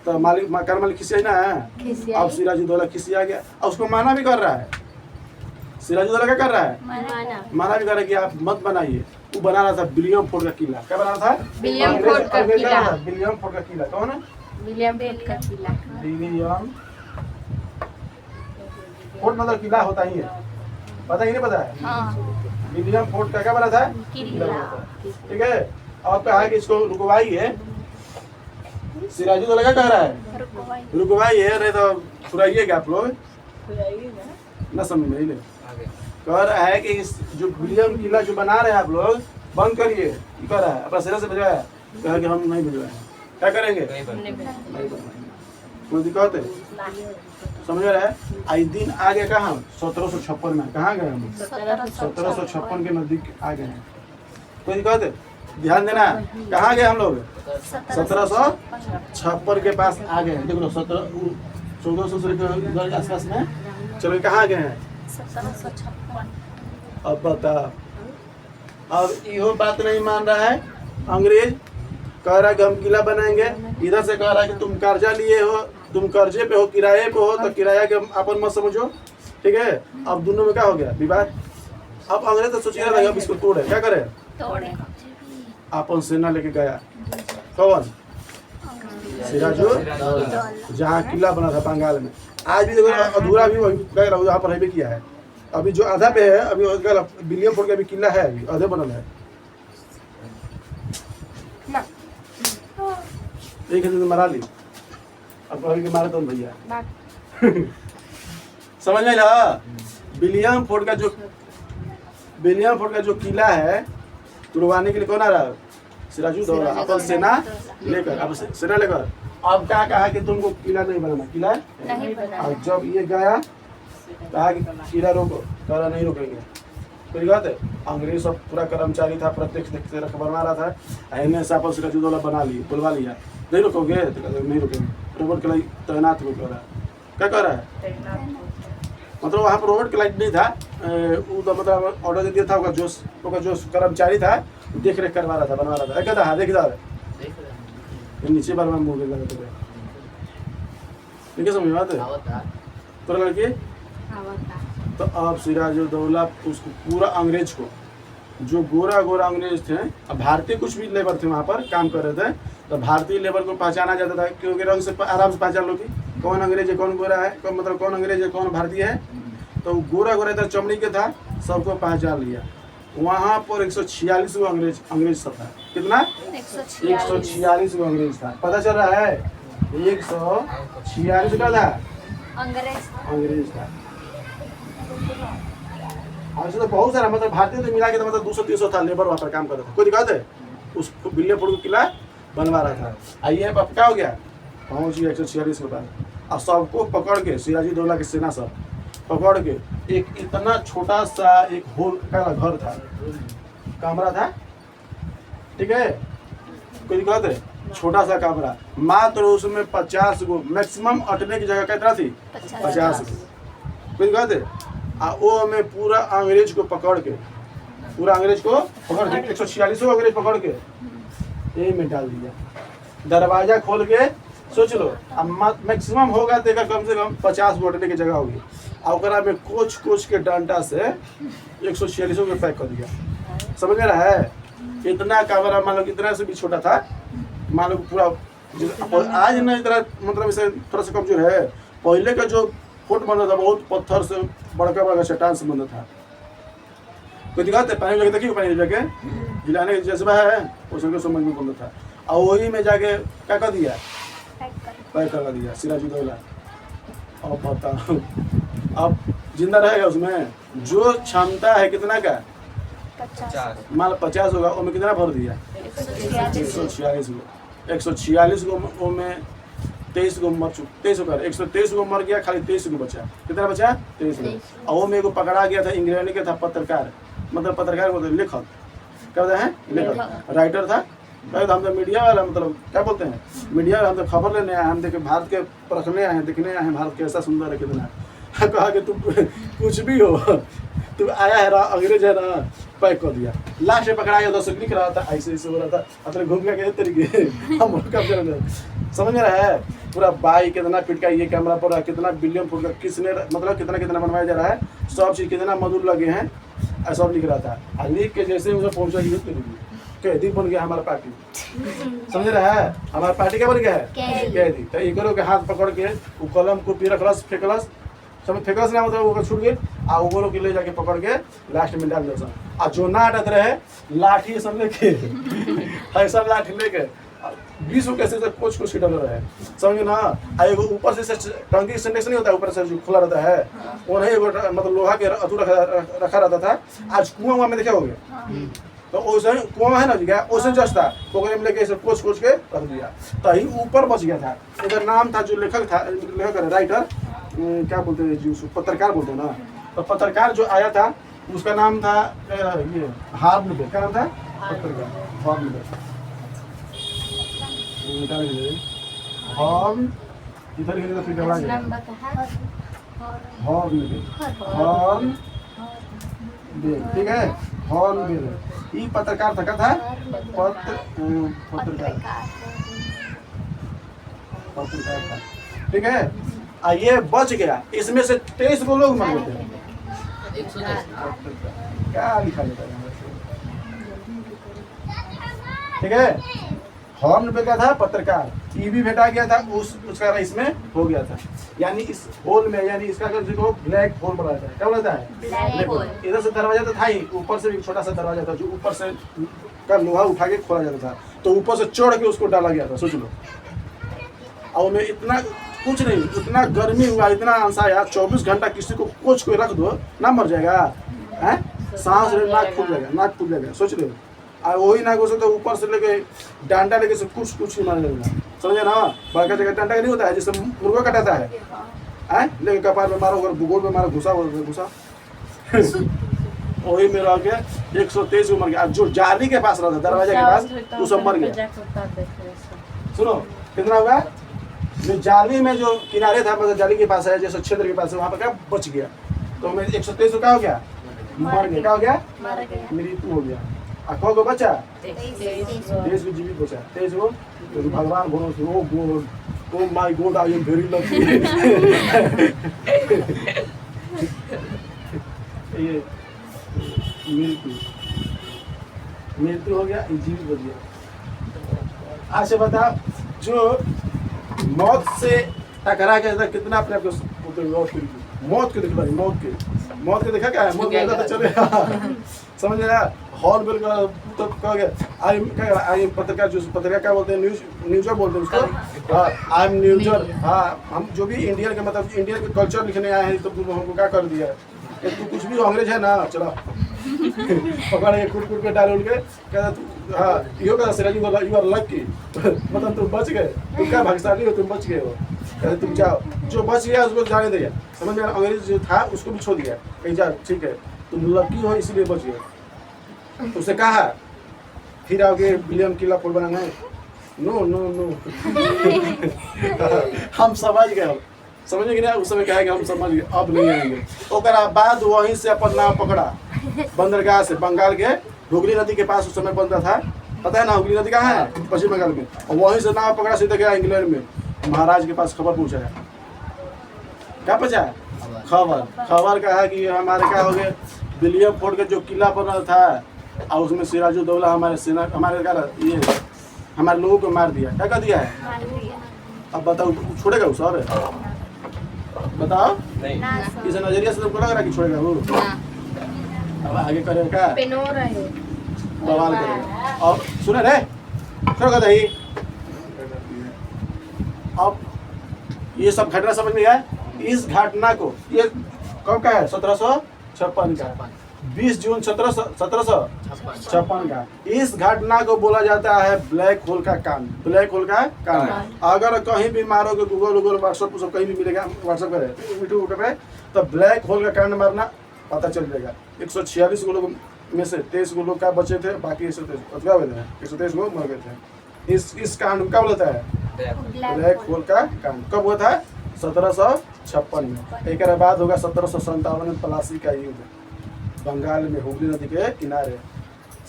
तो मालिक मकान मालिक खिसिया ना है। अब सिराजुद्दौला खिसिया गया, और उसको माना भी कर रहा है। सिराजुद्दौला क्या कर रहा है? माना भी कर रहा है कि आप मत बनाइए। वो बना रहा था विलियम फोर्ट का किला। क्या बना रहा था? विलियम फोर्ट का किला। विलियम फोर्ट का किला। कौन है? विलियम फोर्ट का किला। विलियम फोर्ट मतलब किला होता ही है, पता ही नहीं पता है? विलियम फोर्ट का क्या बना था? किला बना था। ठीक है, और कहा कि इसको रुकवाइए। सिराजुद्दौला क्या कह रहा है? रुकवाइए, नहीं तो छुड़ाइएगा आप लोग ना, समझ में नहीं कह रहा है कि इस जो विलियम किला जो बना रहे हैं आप लोग, बंद करिए। कह रहा है अपना सिरा से भिजवाया, कहा कि हम नहीं भिजवाए। क्या करेंगे? नहीं बनवाएंगे। कोई दिक्कत है? समझ रहा है? आई दिन आ गए कहाँ? 1756 में। कहाँ गए हम? 1756 के नजदीक आ गए हैं। कोई दिक्कत है? ध्यान देना, कहाँ गए हम लोग? 1756 के पास आ गए। देख लो 1400 के आसपास में। चलो कहाँ गए हैं? 1756। अब बता, अब यो बात नहीं मान रहा है अंग्रेज। कह रहा है कि हम किला बनाएंगे, इधर से कह रहा है कि तुम कर्जा लिए हो, तुम कर्जे पे हो, किराए पे हो, तो किराया के अपन मत समझो। ठीक है, अब दोनों में क्या हो गया? विवाद। अब अंग्रेज तो सोच रहा था अब इसको तोड़े, क्या करे? तोड़े अपन सेना लेके गया। कौन? सिराजु जहाँ किला बना था बंगाल में। आज भी देखो अधूरा भी वहाँ पर भी किया है। अभी जो आधा पे है अभी विलियम फोर्ट का भी किला है, अभी आधे बनल है। ना एक दिन मरा ली, अब अभी के मारे तो भैया बात समझ में ना। विलियम फोर्ट का जो किला है तुड़वाने के लिए कौन आ रहा है? सिराजुद्दौला अपन सेना लेकर। अब सेना लेकर अब क्या कहा कि तुमको किला नहीं बनाना, किला नहीं बना और जब ये गया कहा कि किला रोको, कहा नहीं रोकेंगे। कोई बात है, अंग्रेज सब पूरा कर्मचारी था, प्रत्यक्ष बनवा रहा था। एने से अपन सिराजुद्दौला बना लिए, बुलवा लिया, नहीं रोकोगे तो कहते नहीं रोकेंगे। रोबोट क्लाई तैनात हो रहा है, क्या कह रहा है? मतलब वहाँ पर रोबोट क्लाइंट नहीं था, वो तो मतलब ऑर्डर दे दिया था। उसका जो कर्मचारी था देख रेख करवा रहा था, बनवा रहा था। कहता हाँ देख रहा नीचे बार में मुँह लगा तो ठीक है, समझ बात है तो लड़की। तो अब सिराजुद्दौला उसको पूरा अंग्रेज को, जो गोरा अंग्रेज थे, अब भारतीय कुछ भी लेबर थे वहाँ पर काम कर रहे थे, तो भारतीय लेबर को पहचाना जाता था क्योंकि रंग से आराम से पहचान लो कि कौन अंग्रेज है कौन गोरा है, मतलब कौन अंग्रेज है कौन भारतीय है। तो गोरा इधर चमड़ी के था, सबको पहचान लिया। वहाँ पर 146 गो अंग्रेज सब था। कितना? 146 गो अंग्रेज था। पता चल रहा है 146 का था अंग्रेज था। ऐसे तो बहुत सारा, मतलब भारतीय तो मिला के तो मतलब 200-300 था लेबर वहाँ पर काम कर रहा था। कोई दिक्कत है? उस विलियम फोर्ट को किला बनवा रहा था। आइए अब क्या हो गया, पहुँच गया 146 के पास। और सबको पकड़ के सिराजुद्दौला की सेना सब पकड़ के एक इतना छोटा सा एक होल का घर था, कमरा था, ठीक है, कोई दिक्कत है? छोटा सा कमरा, मात्र उसमें 50 गो मैक्सिमम अटने की जगह कितना थी? 50 गो। कोई दिक्कत है? वो में पूरा अंग्रेज को पकड़ के 146 अंग्रेज पकड़ के यही में डाल दिया। दरवाजा खोल के सोच लो, अब मैक्सिमम होगा तो कम से कम 50 बोटने की जगह होगी। और में कोच के डंडा से 146 को पैक कर दिया। समझ में रहा है? इतना कमरा मान लो इतना से भी छोटा था, मान लो पूरा। और आज ना इतना मतलब इसे थोड़ा सा कमजोर है। पहले का जो फोर्ट बना था बहुत पत्थर से, बड़का चट्टान से बना था। कोई दिक्कत है? पानी लगे देखिए, पानी लगे गिलाने का जज्बा है, उसको समझ में बंद था। और वही में जाके क्या कर दिया? पैक कर दिया सिराजुद्दौला। अब बताओ, अब जिंदा रहेगा उसमें? जो क्षमता है कितना का, 50 मान 50 होगा, उसमें कितना भर दिया? 146 गो। 146 गो में 23 गो मर चुका, 123 गो मर गया, खाली 23 गो बचा। कितना बचा? 23 गो। और वो में एगो पकड़ा गया था, इंग्लैंड के था, पत्रकार, मतलब पत्रकार मतलब लेखक, क्या होता है? लेखक, राइटर था। हम तो मीडिया वाला, मतलब क्या बोलते हैं, मीडिया वाला, हम तो खबर लेने आए, हम देखे भारत के परखने आए हैं, देखने आए हैं भारत कैसा सुंदर है कितना। कहा कि तुम कुछ भी हो, तुम आया है ना, अंग्रेज है ना, पैक कर दिया। लास्ट में पकड़ा गया, 10 लिख रहा था, ऐसे हो रहा था, अपने घूम के तरीके हम समझ में रहा है? पूरा बाई कितना फिट का ये कैमरा पर, कितना विलियम फोर्ट का किसने, मतलब कितना बनवाया जा रहा है, सब चीज़ कितना मॉड्यूल लगे हैं, ऐसा लिख रहा था। और लिख के जैसे उसे पहुँचा कैदी बन गया हमारा पार्टी। समझ रहा है? हमारा पार्टी क्या बन गया है? कैदी। तो एक के हाथ पकड़ के वो कलम को पी रखलस, फेंकलस, सब फेंकलस ना, मतलब वो छूट गई। आ वो के ले जाके पकड़ के लास्ट में डाल दिया। और जो ना हटत रहे लाठी सब लेके ऐसा लाठी लेके 20 को कैसे कुछ डल रहे हैं, समझ ना। एगो ऊपर से टंकी सिंटेक्स नहीं होता, ऊपर से जो खुला रहता है, वो नहीं, मतलब लोहा के अतु रखा रहता था। आज कुआं में देखे होंगे, तो ओसे कुआं है ना जी, ओसे जस्ट था, पोखरे में लेके ऐसे कोच के रख दिया, तो ही ऊपर बच गया था। इधर नाम था जो लेखक था, लेखक राइटर, क्या बोलते हैं जी उसको, पत्रकार बोलते हैं ना। तो पत्रकार जो आया था उसका नाम था ये हार्नबेल। क्या नाम था? पत्रकार हार्नबेल। हॉर्न इधर ही फिर डबड़ा गया, हॉर्नबेल, ठीक है, हॉर्नबेल। ये पत्रकार था, क्या था? पत्रकार था, ठीक है। ये बच गया, इसमें से 23 गो लोग मर गए। क्या लिखा जाता है? ठीक है। हॉर्न पे क्या था, पत्रकार। टीवी भेटा गया था, उसका इसमें हो गया था। यानी इस होल में, यानी इसका अगर देखो ब्लैक होल बना था, क्या बोलता है, ब्लैक होल। इधर से दरवाजा तो था ही, ऊपर से भी छोटा सा दरवाजा था जो ऊपर से का लोहा उठा के खोला जाता था, तो ऊपर से चढ़ के उसको डाला गया था, सोच लो। और में इतना कुछ नहीं, इतना गर्मी हुआ, इतना अंसा आया, 24 घंटा किसी को कोच को रख दो ना मर जाएगा, हैं? सांस ले, नाक फूल जाएगा, नाक फूल जाएगा, सोच लो। और वही नाक से तो ऊपर से लेके डांडा लेके सब कुछ नहीं मार जाएगा, समझे ना। बड़का जगह डांडा नहीं होता है, जैसे मुर्गा कटाता है, हैं? लेके कपार में मारो, भूगोल में मारो, घुसा वही में रह गया 123 मर गया। जो जाली के पास रहता, दरवाजा के पास, वो सब मर गया। सुनो कितना हुआ, जो जाली में जो किनारे था, मतलब जाली के पास है, जैसे क्षेत्र के पास है, वहाँ पर क्या बच गया, तो मैं 123 क्या हो गया, मर गया। क्या हो गया, मृत्यु हो गया। अखो को बचा 23 को जीवित बचा, 23 को भगवान बोलो, oh my God I am very lucky. ये मृत्यु हो गया, जीवित बच गया। आज से बता, जो मौत से टकरा के कितना अपने आप को मौत के देखा, मौत के देखा क्या है, मौत के तो चले समझ रहा। हॉल बिल का तो कह गया आई पत्रकार क्या बोलते हैं, न्यूजर बोलते हैं उसको, आई एम न्यूजर। हाँ, हम जो भी इंडियन के मतलब इंडियन के कल्चर लिखने आए हैं, तो तुम हमको क्या कर दिया है, तू कुछ भी अंग्रेज है ना, चलो पकड़ के कुट के डाल के कहता तू, हाँ यो कहता सिराजी बोला यू आर लकी, मतलब तुम बच गए, तुम क्या भाग्यशाली हो, तुम बच गए हो, कहते तुम जाओ। जो बच गया उसको जाने दिया, समझ में। अंग्रेज जो था उसको भी छोड़ दिया, कहीं जा, ठीक है तुम लकी हो इसलिए बच गए। उससे कहा फिर आओगे विलियम किला पुल बनाना है, नो नो नो। हम समझ गए, समझ गए ना, उस समय कहेंगे हम समझ गए, अब नहीं आएंगे। ओकरा बाद वहीं से अपन नाव पकड़ा, बंदरगाह से, बंगाल के हुगली नदी के पास उस समय बंदा था, पता है ना हुगली नदी कहाँ है, पश्चिम बंगाल में। और वहीं से नाव पकड़ा, सीधे गया इंग्लैंड में, महाराज के पास खबर पहुँचाया। क्या पहुँचाया, खबर कहा कि हमारे क्या हो गए, विलियम फोर्ट का जो किला बना था, और उसमें सिराजुद्दौला हमारे सेना, हमारे क्या ये हमारे लोगों को मार दिया। क्या कर दिया है, अब बताओ छोड़ेगा वो सब, बताओ इस नजरिया से तुमको लग रहा है कि छोड़ेगा वो, अब आगे करेगा बवाल करेगा। अब सुने रे, छोड़ दही। अब ये सब घटना समझ में आया। इस घटना को, ये कब का है, 1756 का, 20 जून 1756 का। इस घटना को बोला जाता है ब्लैक होल का कांड, ब्लैक होल का कांड। अगर कहीं भी मारोगे, गूगल व्हाट्सएप कहीं भी मिलेगा, व्हाट्सएप पे यूट्यूब पे, तो ब्लैक होल का कांड मारना पता चल जाएगा। 146 लोग में से 23 लोग का बचे थे, बाकी 123 लोग मर गए थे। इस कांड को क्या बोलता है, ब्लैक होल का कांड। कब हुआ था, 1756 में। एक बाद होगा 1757 में पलासी का युद्ध, बंगाल में हुगली नदी के किनारे,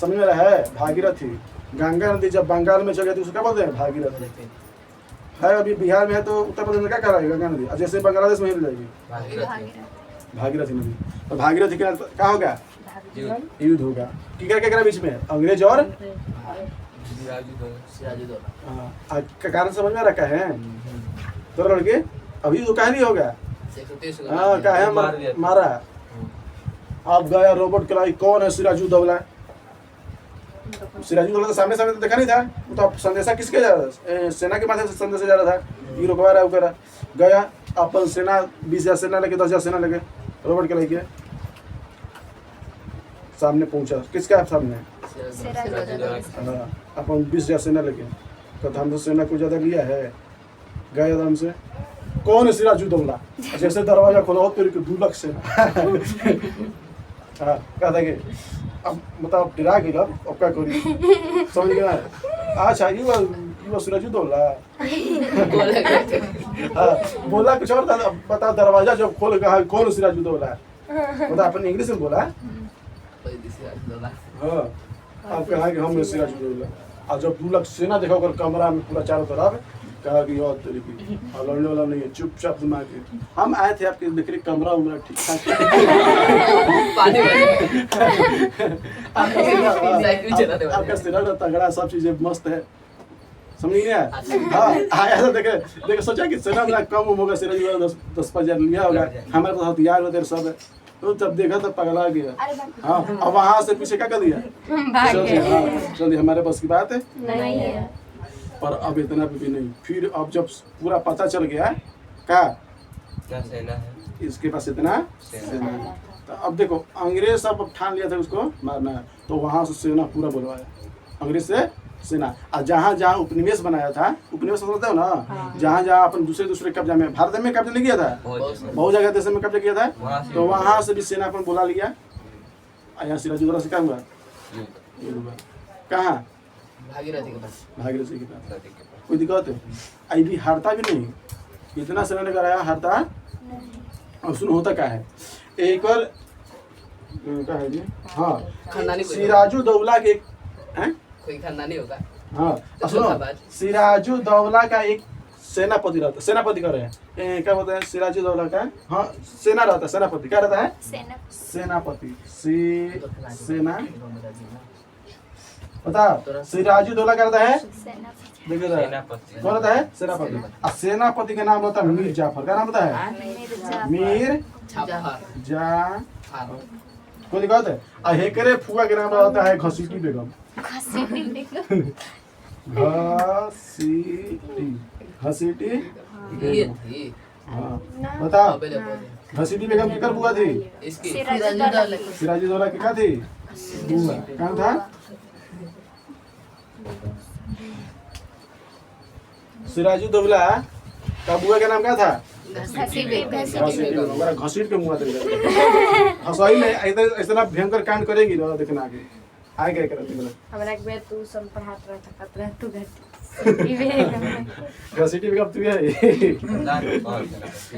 समझ में रहा है। भागीरथी, गंगा नदी जब बंगाल में चल गई तो उसको क्या बोलते हैं, भागीरथी। है अभी बिहार में है, तो उत्तर प्रदेश में क्या कर रहा है गंगा नदी, अब जैसे बांग्लादेश में ही जाएगी भागीरथी नदी। तो भागीरथी के क्या होगा, युद्ध होगा। क्या बीच में, अंग्रेज और का कारण समझ में रखा है तो लड़के। अभी तो कहा नहीं होगा, हाँ क्या है मारा। अब गया रॉबर्ट क्लाइव, कौन है सिराजुद्दौला, सिराजुद्दौला तो सामने तो देखा नहीं था, वो तो संदेशा किसके जा रहा था, सेना के माध्यम से संदेशा जा रहा था, ये रुकवा रहा है वगैरह। गया अपन सेना 20,000 सेना लेके, 10,000 सेना लेके रॉबर्ट क्लाइव के सामने पहुंचा। किसका सामने, अपन 20,000 सेना लेके, तो हमसे सेना को ज्यादा लिया है। गए आराम से, कौन है सिराजुद्दौला, जैसे दरवाजा खोला हो तेरे को 2 लाख सेना। हाँ कहता कि अब मतलब डरा गया, अब क्या करी, समझ गया। अच्छा ये सिराजुद्दौला बोला कुछ और था, बता दरवाजा जब खोल कहा कौन सिराजुद्दौला, बता अपन इंग्लिश में बोला। हाँ अब कहा कि हम सिराजुद्दौला। और जब 2 लाख सेना देखा कमरा में पूरा चारों तरफ, कहा कि और तेरी की लड़ने वाला नहीं है, चुपचाप दिमाग के। हम आए थे आपके देख रहे कमरा उमरा ठीक ठाक पानी आपका सिरा तगड़ा सब चीजें मस्त है, समझ नहीं आया? हाँ आया था देखे सोचा कि सेना मेरा कम होगा, सिरा जी 10,000 लिया होगा, हमारे पास हथियार वगैरह सब है। तो जब देखा तो पगला गया। हाँ अब वहाँ से पीछे क्या कर दिया, चलिए हमारे बस की बात है नहीं है। पर अब इतना भी नहीं। फिर अब जब पूरा पता चल गया क्या क्या सेना है, इसके पास इतना सेना है, तो अब देखो अंग्रेज सब अब ठान लिया था उसको मारना है, तो वहाँ से सेना पूरा बुलवाया अंग्रेज से सेना। और जहाँ जहाँ उपनिवेश बनाया था, उपनिवेश समझते हो ना, जहाँ जहाँ अपन दूसरे कब्जा में, भारत में कब्जा नहीं किया था, बहुत जगह देश में कब्जा किया था, तो वहाँ से भी सेना अपन बुला लिया। यहाँ सिराजुद्दौला से क्या हुआ, कहाँ भागीरथी के पास, भागीरथी के पास। कोई दिक्कत है, आई भी हारता भी नहीं, इतना सेना लेकर आया, हारता। अब सुनो होता क्या है, एक और क्या है जी, हाँ सिराजुद्दौला के हैं, कोई खानदानी होगा। हाँ सुनो, सिराजुद्दौला का एक सेनापति रहता है, सेनापति का रहे क्या बोलते हैं सिराजुद्दौला का, हाँ सेना रहता है, सेनापति क्या रहता है, सेनापति सेना बताओ। सिराजुद्दौला क्या रहता है, देखिए कौन रहता है, सेनापति। और सेनापति का नाम होता है मीर जाफर। क्या नाम होता है, मीर जाफर। कोई दिक्कत है। और हेकरे फुआ के नाम होता है घसीटी बेगम। घसीटी बेगम। हाँ बताओ, घसीटी बेगम की फुआ थी, सिराजुद्दौला की क्या थी, बुआ। क्या था, सिराजुद्दौला का बुआ का नाम क्या था, घसीट के मुँह हंसाई में ऐसा भयंकर कांड करेगी तो देखना आगे आए क्या करती मतलब हमरा के बेर तू सब पढ़ात रह तू घर घसीटी बेगम तू है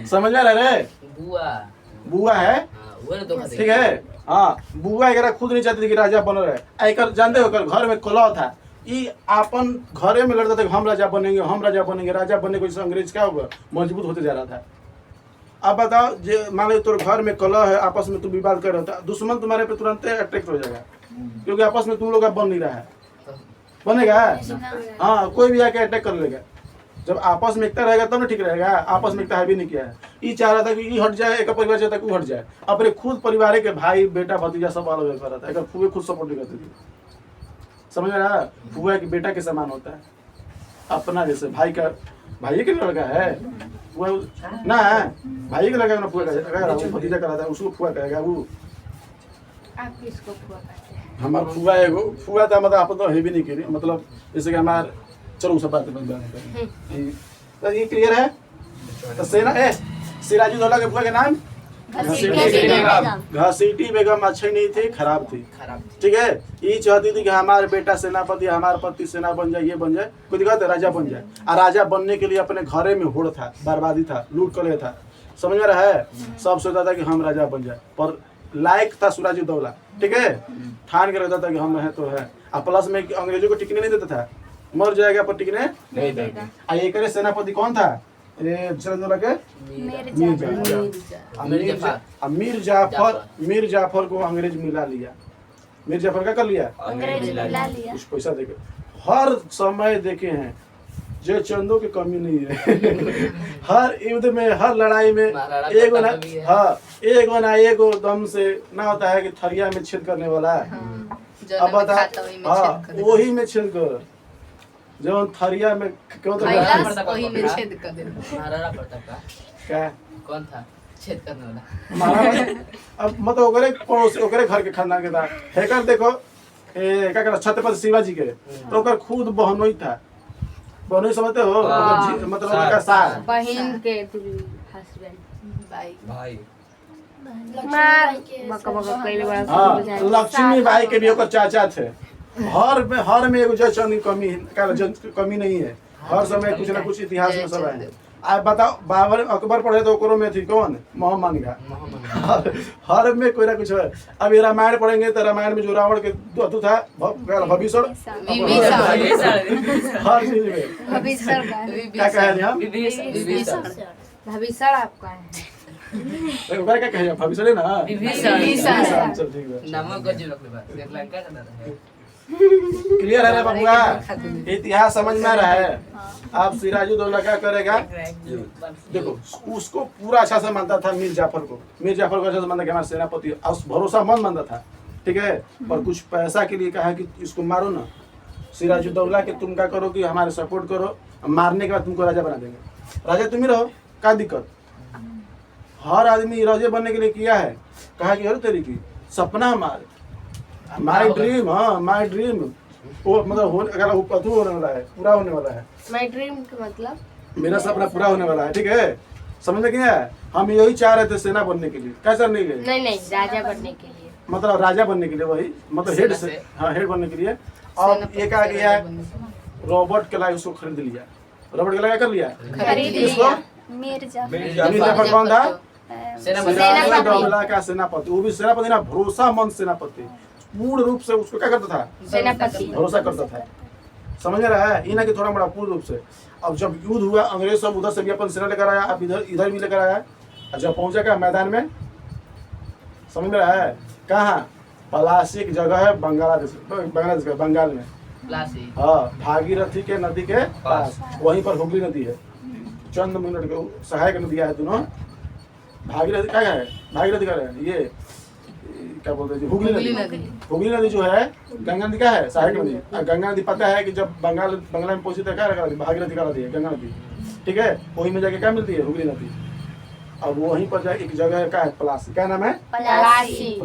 समझ में आ रहा है, बुआ है ठीक है। हाँ बुआ एक खुद नहीं चाहती थी कि राजा बन रहे, आकर जानते हो घर में कलह था, ये अपन घरे में लड़ता था कि हम राजा बनेंगे, हम राजा बनेंगे, राजा बनने को अंग्रेज क्या होगा मजबूत होते जा रहा था। अब बताओ जे मान लो तुम्हारे घर में कलह है, आपस में तुम विवाद कर रहे हो, दुश्मन तुम्हारे पे तुरंत अट्रैक्ट हो जाएगा, क्योंकि आपस में तुम लोग का बन नहीं रहा है, बनेगा। हाँ कोई भी आके अटैक कर लेगा, जब आपस में एकता रहेगा तब ना ठीक रहेगा। आपस में एकता है भी नहीं किया है, ये चाह रहा था कि ये हट जाए, एक परिवार चाहता है कि वो हट जाए, अपने खुद परिवार के भाई बेटा भतीजा सब अलग अलग कर रहा था, अगर फूए खुद सपोर्ट नहीं करते थे। समझ में रहा, फुआ के बेटा के समान होता है, अपना जैसे भाई का, भाई के लड़का है फुआ ना, भाई का लड़का ना फुआ का, अगर भतीजा कराता है उसको फुआ कहेगा वो। आप किसको फुआ कहते हैं, हमार फुआ एगो फुआ था, मतलब आप तो है भी नहीं करी, मतलब जैसे कि हमार चलो सब बात तो ये क्लियर है। तो सेना है सिराजुद्दौला के फुआ के नाम घसीटी बेगम। अच्छी नहीं थी, खराब थी, ठीक है। ये चाहती थी कि हमारे बेटा सेनापति, हमारे पति सेना बन जाए, ये बन जाए, कोई दिक्कत है, राजा बन जाए। और राजा बनने के लिए अपने घरे में होड़ था, बर्बादी था, लूट कर था, समझ में रहा है। सब सोचता था कि हम राजा बन जाए, पर लायक था सिराजुद्दौला, ठीक है, ठान के रहता था कि हम है तो है। और प्लस में अंग्रेजों को टिकने नहीं देता था, मर जाएगा पर टिकने नहीं देगा। एक सेनापति कौन था, सिराजुद्दौला के मीर जाफर को अंग्रेज मिला लिया। मीर जाफर क्या कर लिया, कुछ पैसा देके हर समय देखे हैं, जो चंदों की कमी नहीं है। हर युद्ध में, हर लड़ाई में एगो ना, हाँ एगो ना एगो दम से ना होता है कि थरिया में छेद करने वाला है। अब बता, हाँ वही में छेद कर, जो थरिया में क्यों तो वही में छेद कर दे। महाराणा प्रताप का क्या कौन था छेद करने वाला, महाराणा। अब मतलब ओकरे पड़ोस, ओकरे घर के खानदान के था। हैकर देखो क्या कहता छत्रपति शिवाजी के, तो ओकर खुद बहनोई था, बहनोई समझते हो, मतलब उनका सार, बहन के हस्बैंड, भाई मार बका बका कइले बड़ा। हाँ लक्ष्मी बाई के भी ओकर चाचा थे। हर में एगो जन कमी का कमी नहीं है, हर समय कुछ ना कुछ इतिहास में सब है। आप बताओ बाबर अकबर पढ़े तो ओकरो में थी कौन मोहम्मद का मोहम्मद हर में कोई ना कुछ है। अब ये रामायण पढ़ेंगे तो रामायण में जो रावण के दो था भविष्य हर चीज में भविष्य का क्या कहे हैं हम भविष्य आपका है। ओकरा क्या कहे भविष्य ना विभीषण। चल ठीक है नामो गजब रखले बा श्रीलंका का नाम है। क्लियर है ना बबुआ इतिहास समझ में आ रहा है। आप सिराजुद्दौला क्या करेगा देखो उसको पूरा अच्छा से मानता था मीर जाफर को अच्छा से मानता कि हमारा सेनापति भरोसामंद मानता था ठीक है। पर कुछ पैसा के लिए कहा कि इसको मारो ना सिराजुद्दौला के तुम क्या करो कि हमारे सपोर्ट करो मारने के बाद तुमको राजा बना देंगे राजा तुम ही रहो क्या दिक्कत। हर आदमी राजा बनने के लिए किया है कहा कि अरे तेरी की सपना माय ड्रीम हाँ माय ड्रीम वो मतलब अगर होने वाला है पूरा होने वाला है। माय ड्रीम का मतलब मेरा सपना पूरा होने वाला है ठीक है समझ में क्या है। हम यही चाह रहे थे सेना बनने के लिए कैसा नहीं गए नहीं राजा बनने के लिए मतलब राजा बनने के लिए वही मतलब हेड से हाँ हेड बनने के लिए। अब ये कहा गया रॉबर्ट क्लाइव उसको खरीद लिया। रॉबर्ट क्लाइव क्या कर लिया खरीद उसको मीर जाफर मीर जाफर कौन था सेनापति का सेनापति वो भी सेनापति ना भरोसामंद सेनापति पूर्ण रूप से उसको क्या करता था सेनापति भरोसा करता था समझ रहा है ये ना कि थोड़ा बड़ा पूर्ण रूप से। अब जब युद्ध हुआ अंग्रेज सब उधर से भी अपन सेना लेकर आया अब इधर भी लेकर आया और जब पहुंचेगा मैदान में समझ में रहा है कहाँ पलासी एक जगह है बांग्लादेश का बंगाल में प्लासी हाँ भागीरथी के नदी के पास वहीं पर हुगली नदी है चंद मिनट के सहायक नदियां है दोनों। भागीरथी क्या है भागीरथी का है ये क्या बोलते हैं हुगली नदी जो है गंगा नदी का है सहायक नदी। और गंगा नदी पता है कि जब बंगाल में पहुंची तो क्या रखा भागीरथी का नदी है गंगा नदी ठीक है। वही में जाके क्या मिलती है हुगली नदी। अब वहीं पर जाके एक जगह है क्या है पलासी क्या नाम है पलासी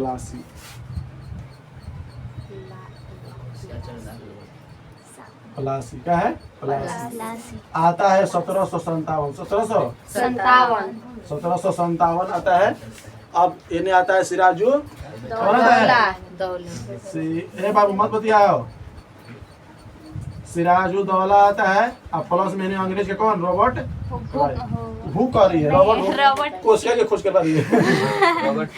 पलासी क्या है पलासी आता है 1757 आता है। अब इन्हें आता है सिराजू बाबू मत बतियाओ सिराजुद्दौला आता है। अब प्लस में अंग्रेज के कौन रॉबर्ट हु कर रही है रॉबर्ट कोशिश के खोज कर रही है रॉबर्ट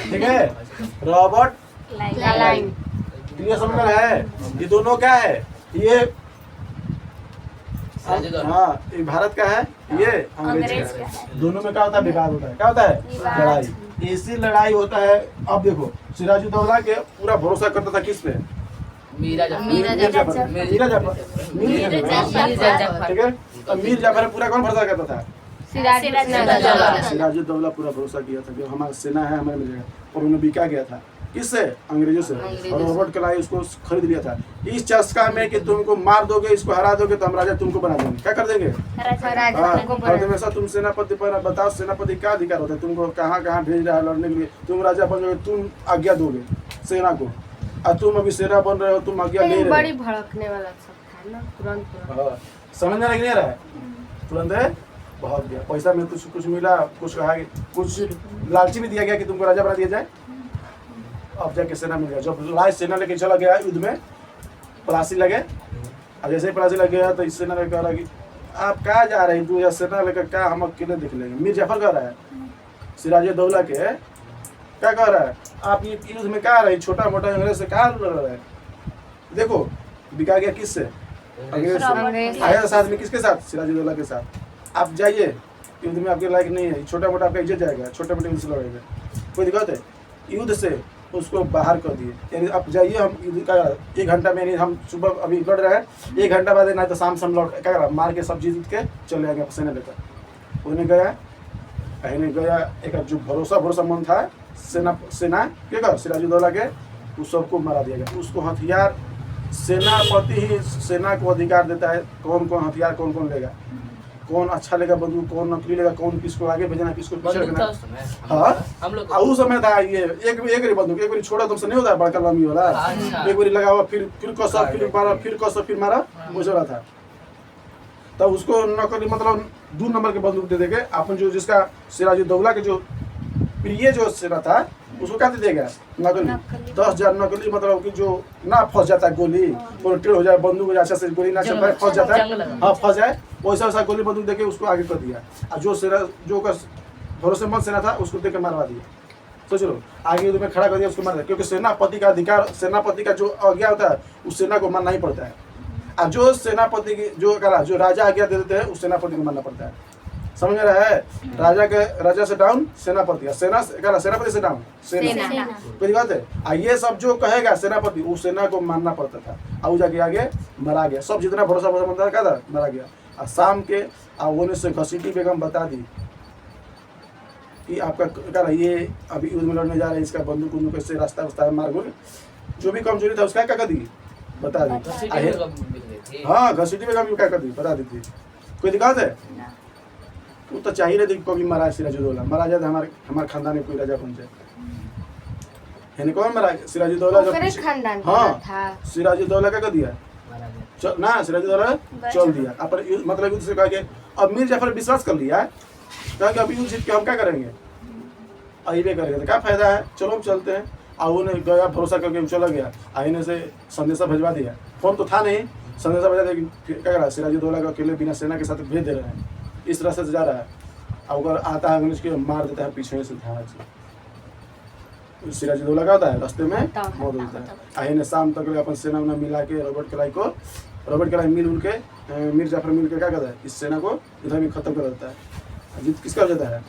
ठीक है रॉबर्ट ये समझ में है। ये दोनों क्या है ये हाँ ये भारत का है ये अंग्रेज का है। दोनों में क्या होता है विवाद होता है क्या होता है लड़ाई। ऐसी लड़ाई होता है। अब देखो सिराजुद्दौला के पूरा भरोसा करता था किस पे मीरा जाफर ठीक है। अब मीर जाफर पूरा कौन भरोसा करता था सिराजुद्दौला पूरा भरोसा किया था कि हमारा सेना है हमारे मिलेगा। और उन्हें बिका गया था किससे अंग्रेजों से और रॉबर्ट क्लाइव उसको खरीद लिया था इस चस्का में कि तुमको मार दोगे इसको हरा दोगे तो हम राजा तुमको बना देंगे क्या कर देंगे हमेशा तुम सेनापति पर बताओ सेनापति क्या अधिकार होता है तुमको कहाँ कहाँ भेज रहा है लड़ने के लिए। तुम राजा बन जाओगे तुम आज्ञा दोगे सेना को और तुम अभी सेना बन रहे हो तुम आज्ञा ले रहे बड़ी भड़कने वाला सब था ना तुरंत समझ में नहीं आ रहा है तुरंत है बहुत गया पैसा में कुछ मिला कुछ कहा कुछ लालची भी दिया गया कि तुमको राजा बना दिया जाए। अब जाके सेना मिल गया जब लाइव सेना लेके चला गया युद्ध में पलासी लगे। अब जैसे ही पलासी लग गया तो इस सेना लेकर कह रहा कि आप कहाँ जा रहे हैं तू या सेना लेकर क्या हम अकेले देख लेंगे। मीर जाफर कह रहा है सिराजुद्दौला के क्या कह रहा है आप ये युद्ध में क्या रहे छोटा मोटा अंग्रेज से क्या लड़ रहे हैं। देखो बिका गया किससे अंग्रेज से आया साथ में किसके साथ सिराजुद्दौला के साथ। आप जाइए युद्ध में आपके लायक नहीं है छोटा मोटा आपका इज्जत जाएगा छोटे मोटे युद्ध से लड़ेगा कोई दिक्कत है। युद्ध से उसको बाहर कर दिए यानी आप जाइए हम युद्ध का 1 घंटा में हम सुबह अभी लड़ रहे हैं 1 घंटा बाद नहीं तो शाम से हम लौट क्या करा मार के सब जीत के चले आएंगे सेना लेकर। उन्हें गया एक जो भरोसामंद था सेना क्या कर सिराजुद्दौला के उस सबको मारा दिया गया। उसको हथियार सेनापति ही सेना को अधिकार देता है कौन कौन हथियार कौन कौन लेगा कौन अच्छा लेगा बंदूक कौन नकली लेगा कौन किसको आगे भेजना किसको पीछे रखना। हाँ हम लोग उस समय था ये एक बंदूक एक बार छोड़ा तुमसे नहीं होता है बड़का लंबी वाला एक बार लगा हुआ फिर कसा फिर मारा फिर कसा फिर मारा वैसे वाला था। तब उसको नकली मतलब 2 नंबर के बंदूक दे देंगे अपन जो जिसका सिराजुद्दौला के जो प्रिय जो सेना था उसको क्या दे देगा? नकली। 10,000 नकली मतलब कि जो ना फंस जाता है गोली, और टेढ़ हो जाए बंदूक अच्छा से गोली ना चल पाए, फंस जाता है, हाँ फंस जाए, वैसा वैसा गोली बंदूक देके उसको आगे कर दिया। और जो सेना जो का भरोसेमंद सेना था उसको देके मारवा दिया। सोच लो, आगे में खड़ा कर दिया, उसको मार दिया, क्योंकि सेनापति का अधिकार, सेनापति का जो आज्ञा होता है उस सेना को मानना ही पड़ता है। और जो सेनापति की जो राजा आज्ञा दे देते हैं उस सेनापति को मानना पड़ता है। समझ में रहा है? राजा से डाउन सेनापति, सेनापति से डाउन सेना। कोई बात है? ये सब जो कहेगा सेनापति उस सेना को मानना पड़ता था। और जाके आगे मरा गया, सब जितना भरोसा मंदा क्या था मरा गया। और शाम के होने से घसीटी बेगम बता दी कि आपका क्या ये अभी युद्ध में लड़ने जा रहे हैं, इसका बंदूक उन्दूक कैसे रास्ता मार्ग जो भी कमजोरी था उसका क्या कर दी, बता दी। हाँ घसीटी बेगम क्या कर दी, बता दी थी। कोई दिक्कत है? वो तो चाहिए नहीं कभी महाराज सिराजुद्दौला मरा जाए, हमारे खानदान में कोई राजा बन जाए। है कौन मरा? सिराजुद्दौला जो खानदान हाँ सिराजुद्दौला क्या कर दिया ना, सिराजुद्दौला चल दिया अपन, मतलब युद्ध से कहा कि अब मीर जाफर विश्वास कर लिया है, कहा कि अभी युद्ध जीत के हम क्या करेंगे, अबे करेंगे तो क्या फायदा है, चलो हम चलते हैं। और उन्हें गया भरोसा करके चला गया, आईने से संदेशा भिजवा दिया, फोन तो था नहीं, संदेशा भेजा दिया। क्या करा सिराजुद्दौला को अकेले बिना सेना के साथ भेज दे रहे हैं, इस रास्ते से जा रहा है। अगर आता है अंग्रेज के मार देता है पीछे से धार से। सिराजुद्दौला का होता है रास्ते में मौत होता है। आईने शाम तक अपन सेना में मिला के रॉबर्ट क्लाई मिल उनके मीर जाफर मिल के क्या करता है, इस सेना को इधर भी खत्म कर देता है। जीत किसका हो जाता है?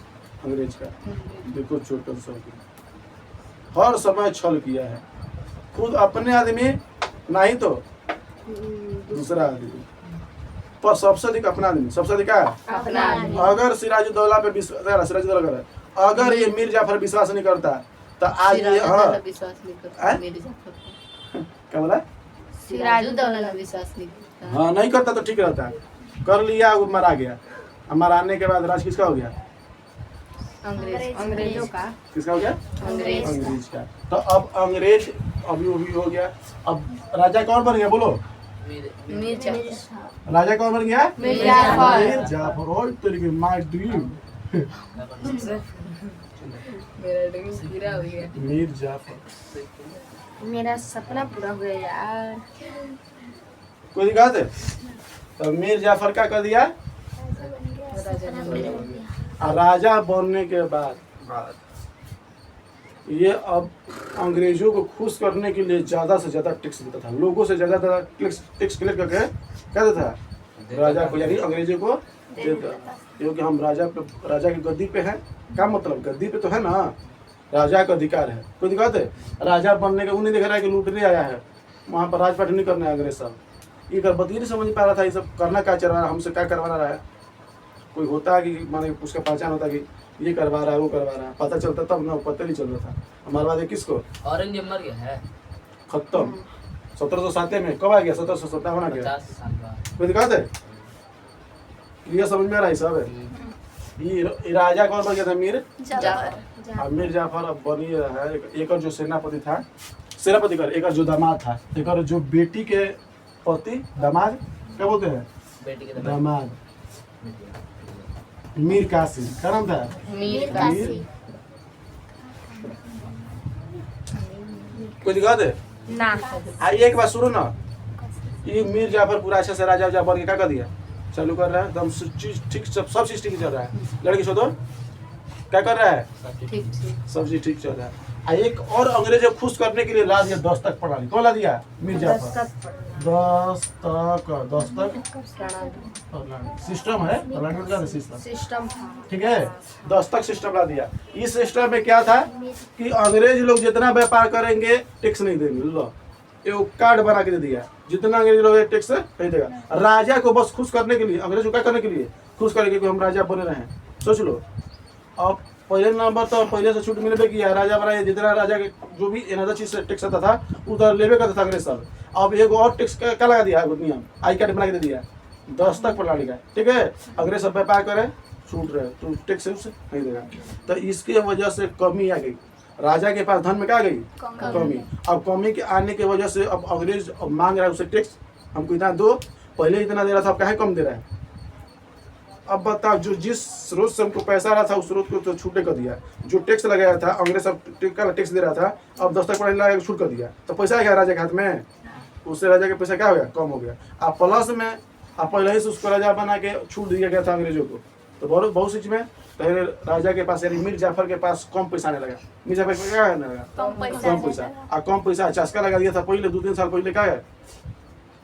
अंग्रेज का। देखो छोटा सा हर समय छल किया है, खुद अपने आदमी नहीं तो दूसरा आदमी, पर सबसे अधिक अपना आदमी, सबसे अधिक अपना आदमी। अगर सिराजुद्दौला पे सिराजुद्दौला करे, अगर ये मीर जाफर विश्वास नहीं करता तो आज ये हाँ विश्वास नहीं करता मेरे जाफर को। क्या बोला? सिराजुद्दौला विश्वास नहीं करता। हाँ नहीं करता तो ठीक रहता, कर लिया वो मरा गया। मराने के बाद राज किसका हो गया? अंग्रेजों का। किसका हो गया? अंग्रेज का। तो अब अंग्रेज अभी हो गया। अब राजा कौन बन गया बोलो? मीर जाफर। राजा कौन बन गया? मीर जाफर। मीर जाफर। और तरीके माय ड्रीम मेरा ड्रीम पूरा हो गया। मीर जाफर मेरा सपना पूरा हो गया यार। कोई दिक्कत है? तो मीर जाफर क्या कर दिया? राजा बनने के बाद ये अब अंग्रेजों को खुश करने के लिए ज्यादा से ज्यादा टैक्स देता था, लोगों से ज्यादा टैक्स कलेक्ट करके क्या देता था राजा को, यानी अंग्रेजों को देता, क्योंकि हम राजा की गद्दी पे हैं। क्या मतलब? गद्दी पे तो है ना, राजा का अधिकार है। कोई दिक्कत है? राजा बनने का उन्हें देख रहा है कि लूटने आया है, वहाँ पर राजपाट नहीं करना है अंग्रेज साहब। ये गड़बड़ी नहीं समझ पा रहा था, ये सब करना क्या चल रहा है, हमसे क्या करवाना रहा है। कोई होता है कि माने उसका पहचान होता है कि ये करवा रहा है वो करवा रहा है, पता चलता तब ना, पता नहीं चल रहा था। हमारे बाद किसको? औरंगजेब मर गया है, खत्म। 1707 में कब आ गया? 1757 आ गया। 50 साल बाद। कोई दिक्कत है? ये समझ में आ रहा है सब? ये राजा कौन बन गया था? मीर जाफर। अब मीर जाफर अब बनी रहा है। एक जो सेनापति था, सेनापति कर, एक जो दामाद था, एक जो बेटी के पति, दामाद क्या बोलते हैं? बेटी के दामाद। मीर कासिम, क्या नाम था? मीर कासिम। कोई दिक्कत है? ना। एक बात सुनो ना, ये मीर जाफर पूरा अच्छा से राजा बन के क्या कर दिया, चालू कर रहा है एकदम चीज ठीक, सब चीज ठीक चल रहा है। लड़की छोड़ो क्या कर रहा है, ठीक सब चीज ठीक चल रहा है। एक और अंग्रेज को खुश करने के लिए ला दिया दस्तक प्रणाली। कौन ला दिया? मीर जाफर। दस्तक सिस्टम है, सिस्टम ठीक है, दस्तक सिस्टम ला दिया। इस सिस्टम में क्या था कि अंग्रेज लोग जितना व्यापार करेंगे टैक्स नहीं देंगे। लो ये कार्ड बना के दे दिया, जितना अंग्रेज लोग टैक्स नहीं देगा। राजा को बस खुश करने के लिए, अंग्रेज को क्या करने के लिए? खुश करने के लिए हम राजा बने रहे। सोच लो, अब पहले नंबर तो पहले से छूट मिलबे किया, राजा बनाए जितना राजा के जो भी एनादर चीज से टैक्स आता था उधर लेवे करता था अंग्रेज सब। अब एक और टैक्स क्या लगा दिया नियम, आई कार्ड बना के दे दिया, दस्तक प्रणाली का। ठीक है, अंग्रेज सब व्यापार करे छूट रहे तो टैक्स नहीं देगा। तो इसके वजह से कमी आ गई, राजा के पास धन में क्या आ गई? कमी। अब कमी के आने की वजह से अब अंग्रेज मांग रहा है उससे टैक्स, हमको इतना दो, पहले इतना दे रहा था अब काहे कम दे रहा है? अब बताओ, जो जिस स्रोत से हमको पैसा आ रहा था उस स्रोत को तो छूटे कर दिया, जो टैक्स लगाया था अंग्रेज सब टैक्स दे रहा था, अब दस्तक पढ़ाई लगा के छूट कर दिया, तो पैसा क्या राजा के हाथ में, उससे राजा के पैसा क्या हो गया, कम हो गया। अब प्लस में अब पहले ही से उसको राजा बना के छूट दिया गया था अंग्रेजों को, तो बहुत बहुत चीज में पहले राजा के पास यानी मीर जाफर के पास कम पैसा आने लगा, मीर जाफर को क्या आने लगा, कम पैसा, और कम पैसा चस्का लगा दिया था पहले 2-3 साल पहले, क्या है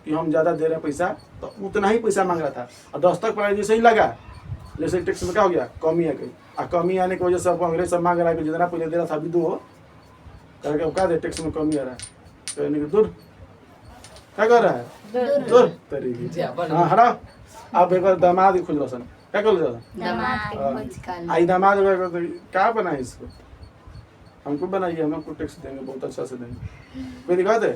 कि हम ज़्यादा दे रहे हैं पैसा, तो उतना ही पैसा मांग रहा था, और दस्तक पढ़ाई जैसे ही लगा, जैसे टैक्स में क्या हो गया, कमी आ गई, और कमी आने की वजह से अब अंग्रेज सब मांग रहा है कि जितना पहले दे रहा था अभी दो करके, क्या दे टैक्स में कमी आ रहा है, कहने के दूर क्या कर रहा है, दूर तरीके, हाँ हरा। अब एक बार दामाद ही खुद रोशन क्या कर लो, आई दामाद क्या बनाए इसको, हमको बनाइए, हम आपको टैक्स देंगे, बहुत अच्छा से देंगे, कोई दिक्कत है।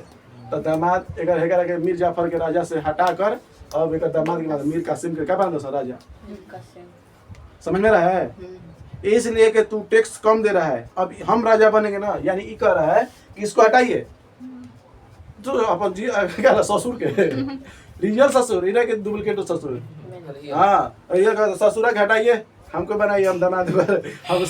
तो दामाद एक है के मीर जाफर के राजा से हटा कर अब एक दामाद के बाद मीर कासिम के क्या बना दो राजा, समझ में रहा है, इसलिए कि तू टैक्स कम दे रहा है, अब हम राजा बनेंगे ना, यानी ये कह रहा है कि इसको हटाइए, जो अपन जी क्या ससुर के रियल ससुर, इन्हें के डुप्लीकेट ससुर, हाँ ये ससुरा के हटाइए, हमको बनाइए, हम दामाद हम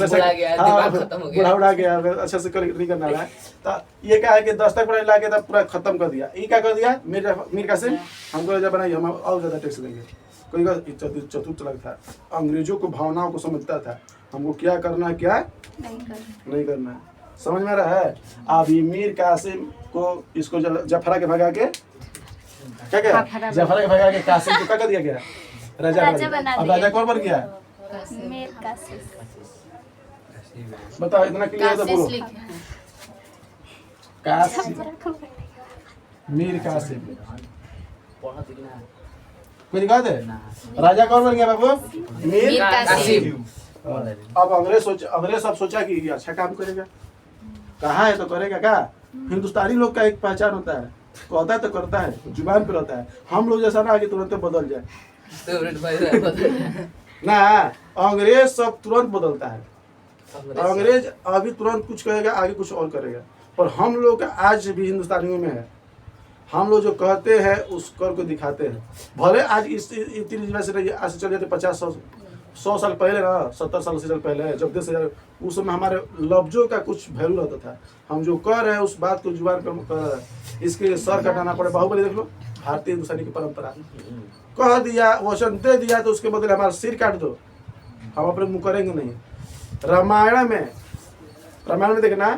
बुढ़ा उड़ा गया, अच्छे से नहीं करना है, तो ये क्या है कि दस्तक पढ़ाई ला के तब पूरा खत्म कर दिया, ये क्या कर दिया मीर कासिम, हमको राजा बनाइए, हम और ज़्यादा टैक्स देंगे। कोई चतुर्थ लग था, अंग्रेजों को भावनाओं को समझता था, हमको क्या करना है क्या नहीं करना है, समझ में रहा है। अब ये मीर कासिम को इसको जफरा के भगा के क्या क्या, जफरा के भगा के कासिम को क्या कर दिया गया, राजा बना। अब राजा कौन बन गया, मीर कासिम। बताओ, इतना क्लियर तो बोलो, कासिम, मीर कासिम, कोई दिक्कत है, राजा कौन बन गया बाबू, मीर कासिम। अब अंग्रेज सब सोचा कि ये अच्छा काम करेगा, कहा है तो करेगा, क्या हिंदुस्तानी लोग का एक पहचान होता है, कहता है तो करता है, जुबान पे रहता है, हम लोग जैसा ना कि तुरंत बदल जाए ना, अंग्रेज सब तुरंत बदलता है, अंग्रेज अभी तुरंत कुछ कहेगा आगे कुछ और करेगा, पर हम लोग का आज भी हिंदुस्तानियों में है, हम लोग जो कहते हैं उस कर को दिखाते हैं, भले आज इस वजह से आज से चल जाते 50-100 साल पहले ना, 70 साल से पहले जब देश उस समय हमारे लफ्जों का कुछ वैल्यू रहता था, हम जो कह रहे हैं उस बात को जुबान पर कह रहे हैं, इसके लिए सर कटाना पड़े, बाहुबली देख लो, भारतीय हिंदुस्तानी की परंपरा, कह दिया वचन दे दिया तो उसके बदले हमारा सिर काट दो, हम अपने मुँह करेंगे नहीं। रामायण में देखना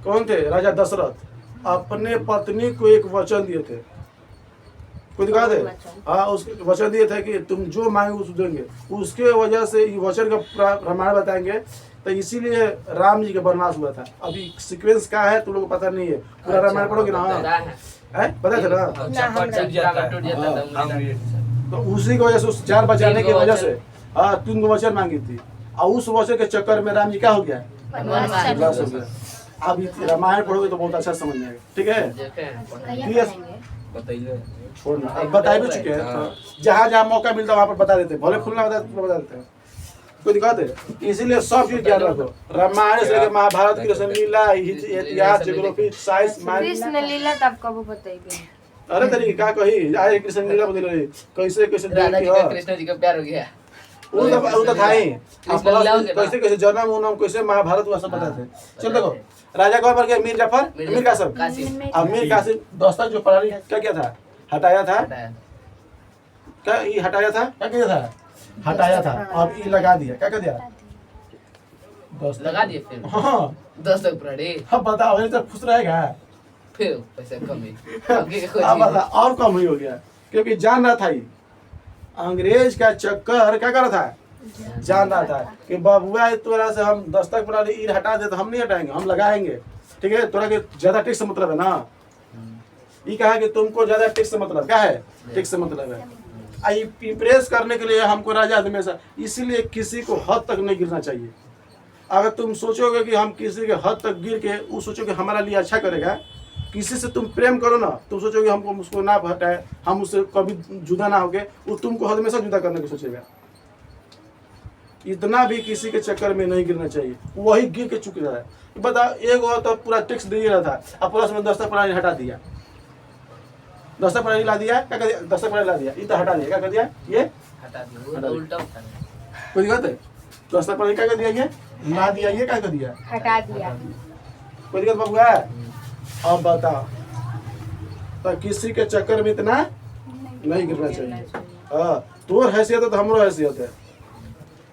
कौन थे, राजा दशरथ अपने पत्नी को एक वचन दिए थे, कोई दिखा दे, हाँ उसके वचन दिए थे कि तुम जो मांगे उसको देंगे, उसके वजह से ये वचन का रामायण बताएंगे, तो इसीलिए राम जी का वनवास हुआ था। अभी सीक्वेंस क्या है तुम लोग को पता नहीं है, पूरा रामायण पढ़ोगे ना, है पता था ना, तो उसी की वजह से उस जान बचाने की वजह से हाँ 3 वचन मांगी थी, और उस वचन के चक्कर में राम जी क्या हो गया, वनवास हो गया। अब रामायण पढ़ोगे तो बहुत अच्छा समझ जाएगा, ठीक है, छोड़ना अब बता भी चुके हैं, जहाँ जहाँ मौका मिलता है वहाँ पर बता देते हैं, भले खुलना बता देते हैं, कोई दिक्कत है, इसीलिए सब चीज ज्ञान रखो, रामायण से लेकर महाभारत की कृष्ण लीला, इतिहास, ज्योग्राफी, साइंस, कृष्ण लीला तब कब बताइए, अरे तरी क्या कही आज कृष्ण लीला बदल रही, कैसे कैसे कृष्ण जी का प्यार हो गया, वो तो था ही, कैसे कैसे जन्म उन्म कैसे महाभारत हुआ सब बताते। चल देखो, राजा कौन बन गया, मीर जाफर, मीर कासिम। अब मीर कासिम दस्तक जो पढ़ाई क्या किया था, हटाया था, क्या ये हटाया था, क्या किया था, हटाया था, अब ये लगा दिया, क्या कर दिया, लगा दिए, फिर हाँ दस्तक पढ़े, अब बताओ ये तो खुश रहेगा, फिर पैसा कमी, अब बता और कम ही हो गया, क्योंकि जान रहा था ये अंग्रेज का चक्कर क्या कर रहा था, जान रहा था कि बाबुआ इस तरह से हम दस्तक प्रणाली ईर हटा दे तो हम नहीं हटाएंगे, हम लगाएंगे, ठीक है, तोरा के ज्यादा टैक्स से मतलब है ना, ये कहा कि तुमको ज्यादा टैक्स से मतलब क्या है, टैक्स से मतलब है, इम्प्रेस करने के लिए हमको राजा हमेशा, इसीलिए किसी को हद तक नहीं गिरना चाहिए। अगर तुम सोचोगे कि हम किसी के हद तक गिर के वो सोचोगे हमारा लिए अच्छा करेगा, किसी से तुम प्रेम करो ना, तुम सोचोगे हमको उसको ना हटाए, हम उससे कभी जुदा ना होगे, वो तुमको हमेशा जुदा करने की सोचेगा। इतना भी किसी के चक्कर में नहीं गिरना चाहिए, वही गिर के चुक रहा है। बता एक और तो पूरा टैक्स दे रहा था, अब प्लस में 10 प्रणाली हटा दिया, दस्तक प्रणाली ला दिया, क्या कर दिया? दस्तक प्रणाली ला दिया, ये तो हटा दिया, क्या कर दिया? ये हटा दिया, वो उल्टा होता है। कोई दिक्कत है? दस्तक प्रणाली क्या कर दिया? ये ला दिया, ये क्या कर दिया? हटा दिया। कोई दिक्कत बाबू है? अब बताओ, तो किसी के चक्कर में इतना नहीं गिरना चाहिए। हाँ, तोर हैसियत है तो हमरो हैसियत है।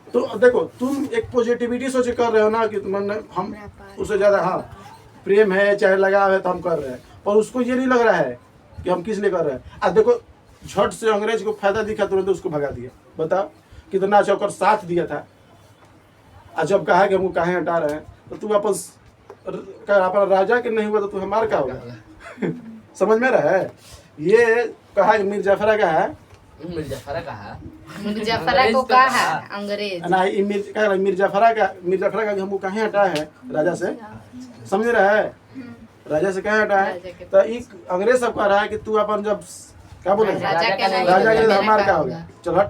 तो देखो, तुम एक पॉजिटिविटी सोच के कर रहे हो ना कि तुम हम उससे ज्यादा, हाँ प्रेम है चाहे लगाव है तो हम कर रहे हैं, और उसको ये नहीं लग रहा है कि हम किस लिए कर रहे हैं। अब देखो, झट से अंग्रेज को फायदा दिखा तुरंत उसको भगा दिया। बताओ कितना अच्छा होकर साथ दिया था। आज जब कहा कि हमको काहे हटा रहे हैं, तो तू वापस अपना राजा के नहीं हुआ तो तू हमारा क्या होगा? समझ में रहा है? ये कहा कि मीर जाफरा का है, मिर्जाफरा कहा, मिर्जाफरा को कहा अंग्रेज ना ये मीर जाफरा का हमको कहे हटा है राजा से, समझ रहा है? राजा से कहे हटा है, तो एक अंग्रेज सब कह रहा है कि तू अपन जब क्या बोले राजा के नहीं, राजा के मेरा हमारा क्या क्या होगा? चल हट।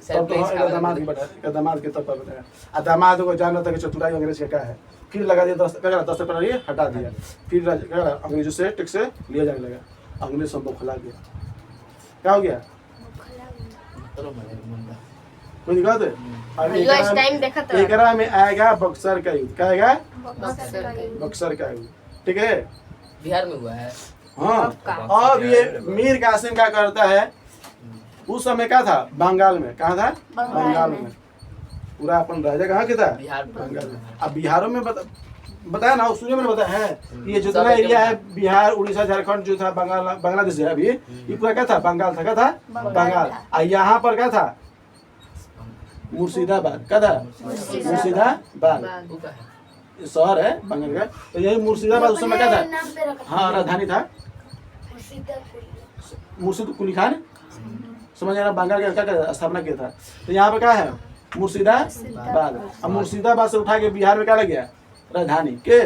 तब तो हाँ, दामाद की बता, दामाद के तब पर बताया, और दामाद को जान था कि चतुराई अंग्रेज का क्या है। फिर लगा दिया 10 पर हटा दिया, फिर अंग्रेजों से टिक से लिया जाने लगा। अंग्रेज सब खिला गया, क्या हो गया? कोई दिक्कत है? अब यो इस टाइम देखा था एकरा में आएगा बक्सर का युद्ध, क्या आएगा? बक्सर बक्सर का युद्ध, ठीक है? बिहार में हुआ है। हाँ, अब ये मीर कासिम क्या करता है, उस समय क्या था? बंगाल में। कहाँ था? बंगाल में। पूरा अपन राजा कहाँ के था? बिहार बंगाल में। अब बिहारों में बताया ना, उस में बताया है ये जितना एरिया है बिहार उड़ीसा झारखंड जो था बांग्लादेश है अभी, ये पूरा क्या था? बंगाल था। क्या था? बंगाल। और यहाँ पर क्या था? मुर्शिदाबाद। क्या था? मुर्शिदाबाद वो का है। शहर है बंगाल का। तो यही मुर्शिदाबाद उस समय क्या था? हाँ, राजधानी था मुर्शिद कुली खान, समझ रहा? बंगाल का क्या स्थापना किया था। तो यहाँ पे क्या है? मुर्शिदाबाद। अब मुर्शिदाबाद से उठा के बिहार में क्या लग गया? राजधानी के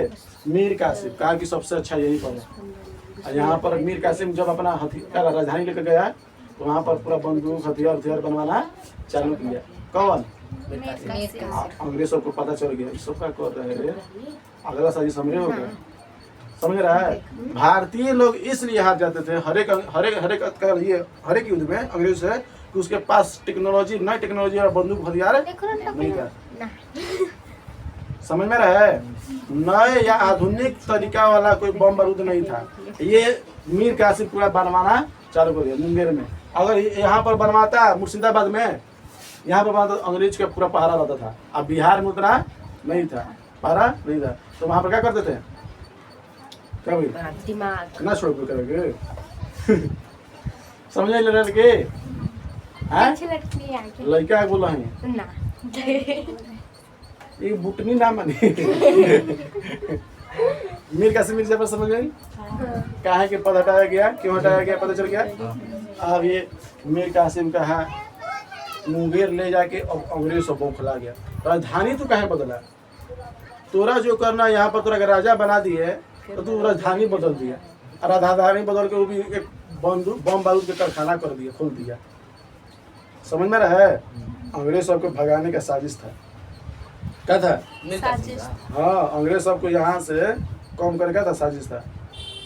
मीर कासिम। कहा कि सबसे अच्छा यही पर है। और यहाँ पर मीर कासिम जब अपना हथियार राजधानी लेकर गया तो वहाँ पर पूरा बंदूक हथियार बनवाना चालू किया। कौन? अंग्रेजों को पता चल गया सब क्या कर रहे हैं, अगला साजिश समझ हो गया। समझ रहा है? भारतीय लोग इसलिए हार जाते थे हर एक युद्ध में अंग्रेज से कि उसके पास टेक्नोलॉजी, नई टेक्नोलॉजी और बंदूक हथियार नहीं था। समझ में रहा है? नए या आधुनिक तरीका वाला कोई बम बारूद नहीं था। ये मीर कासिम पूरा बनवाना चालू कर दिया मुंगेर में। अगर यहाँ पर बनवाता मुर्शिदाबाद में, यहाँ पर बनवाता तो अंग्रेज का पूरा पहरा रहता था। अब बिहार में उतना नहीं था, पहरा नहीं था, तो वहाँ पर क्या करते थे? क्या भाई दिमाग ना छोड़ करेंगे समझ लड़के लड़का बोला है ना ये बुटनी ना मानी मीर कासिम मिर्जा समझ गई कहा कि पद हटाया गया, क्यों हटाया गया पता चल गया। अब ये मीर कासिम कहा मुंगेर ले जाके अब अंग्रेज सब बौखला गया। राजधानी तो कहे बदला, तोरा जो करना यहाँ पर तोरा राजा बना दिए तो तू राजधानी बदल दिया, और राजधानी बदल के वो भी एक बम बारूद के कारखाना कर दिया, खोल दिया। समझ में रहा है? अंग्रेज सबको भगाने का साजिश था। क्या था? हाँ, अंग्रेज सबको यहाँ से कम करके क्या था? साजिश था।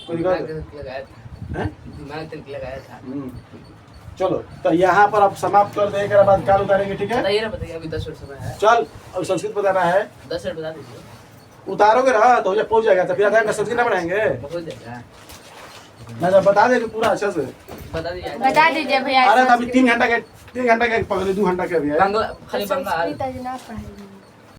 कोई लगाया था। चलो तो यहाँ पर अब समाप्त कर देने के बाद काल उतारेंगे, ठीक है? बताइए अभी 10 मिनट समय है। चल अब संस्कृत बताना है, 10 मिनट बता दीजिए। उतारोगे ना तो जब पहुंच जाएगा तो फिर आधा संस्कृत ना पढ़ाएंगे हो जाएगा। मैं जब बता देंगे पूरा अच्छे से। बता दीजिए भैया। अरे तो अभी 3 घंटा के पकड़े, 2 घंटा के भी है। खाली बंगाल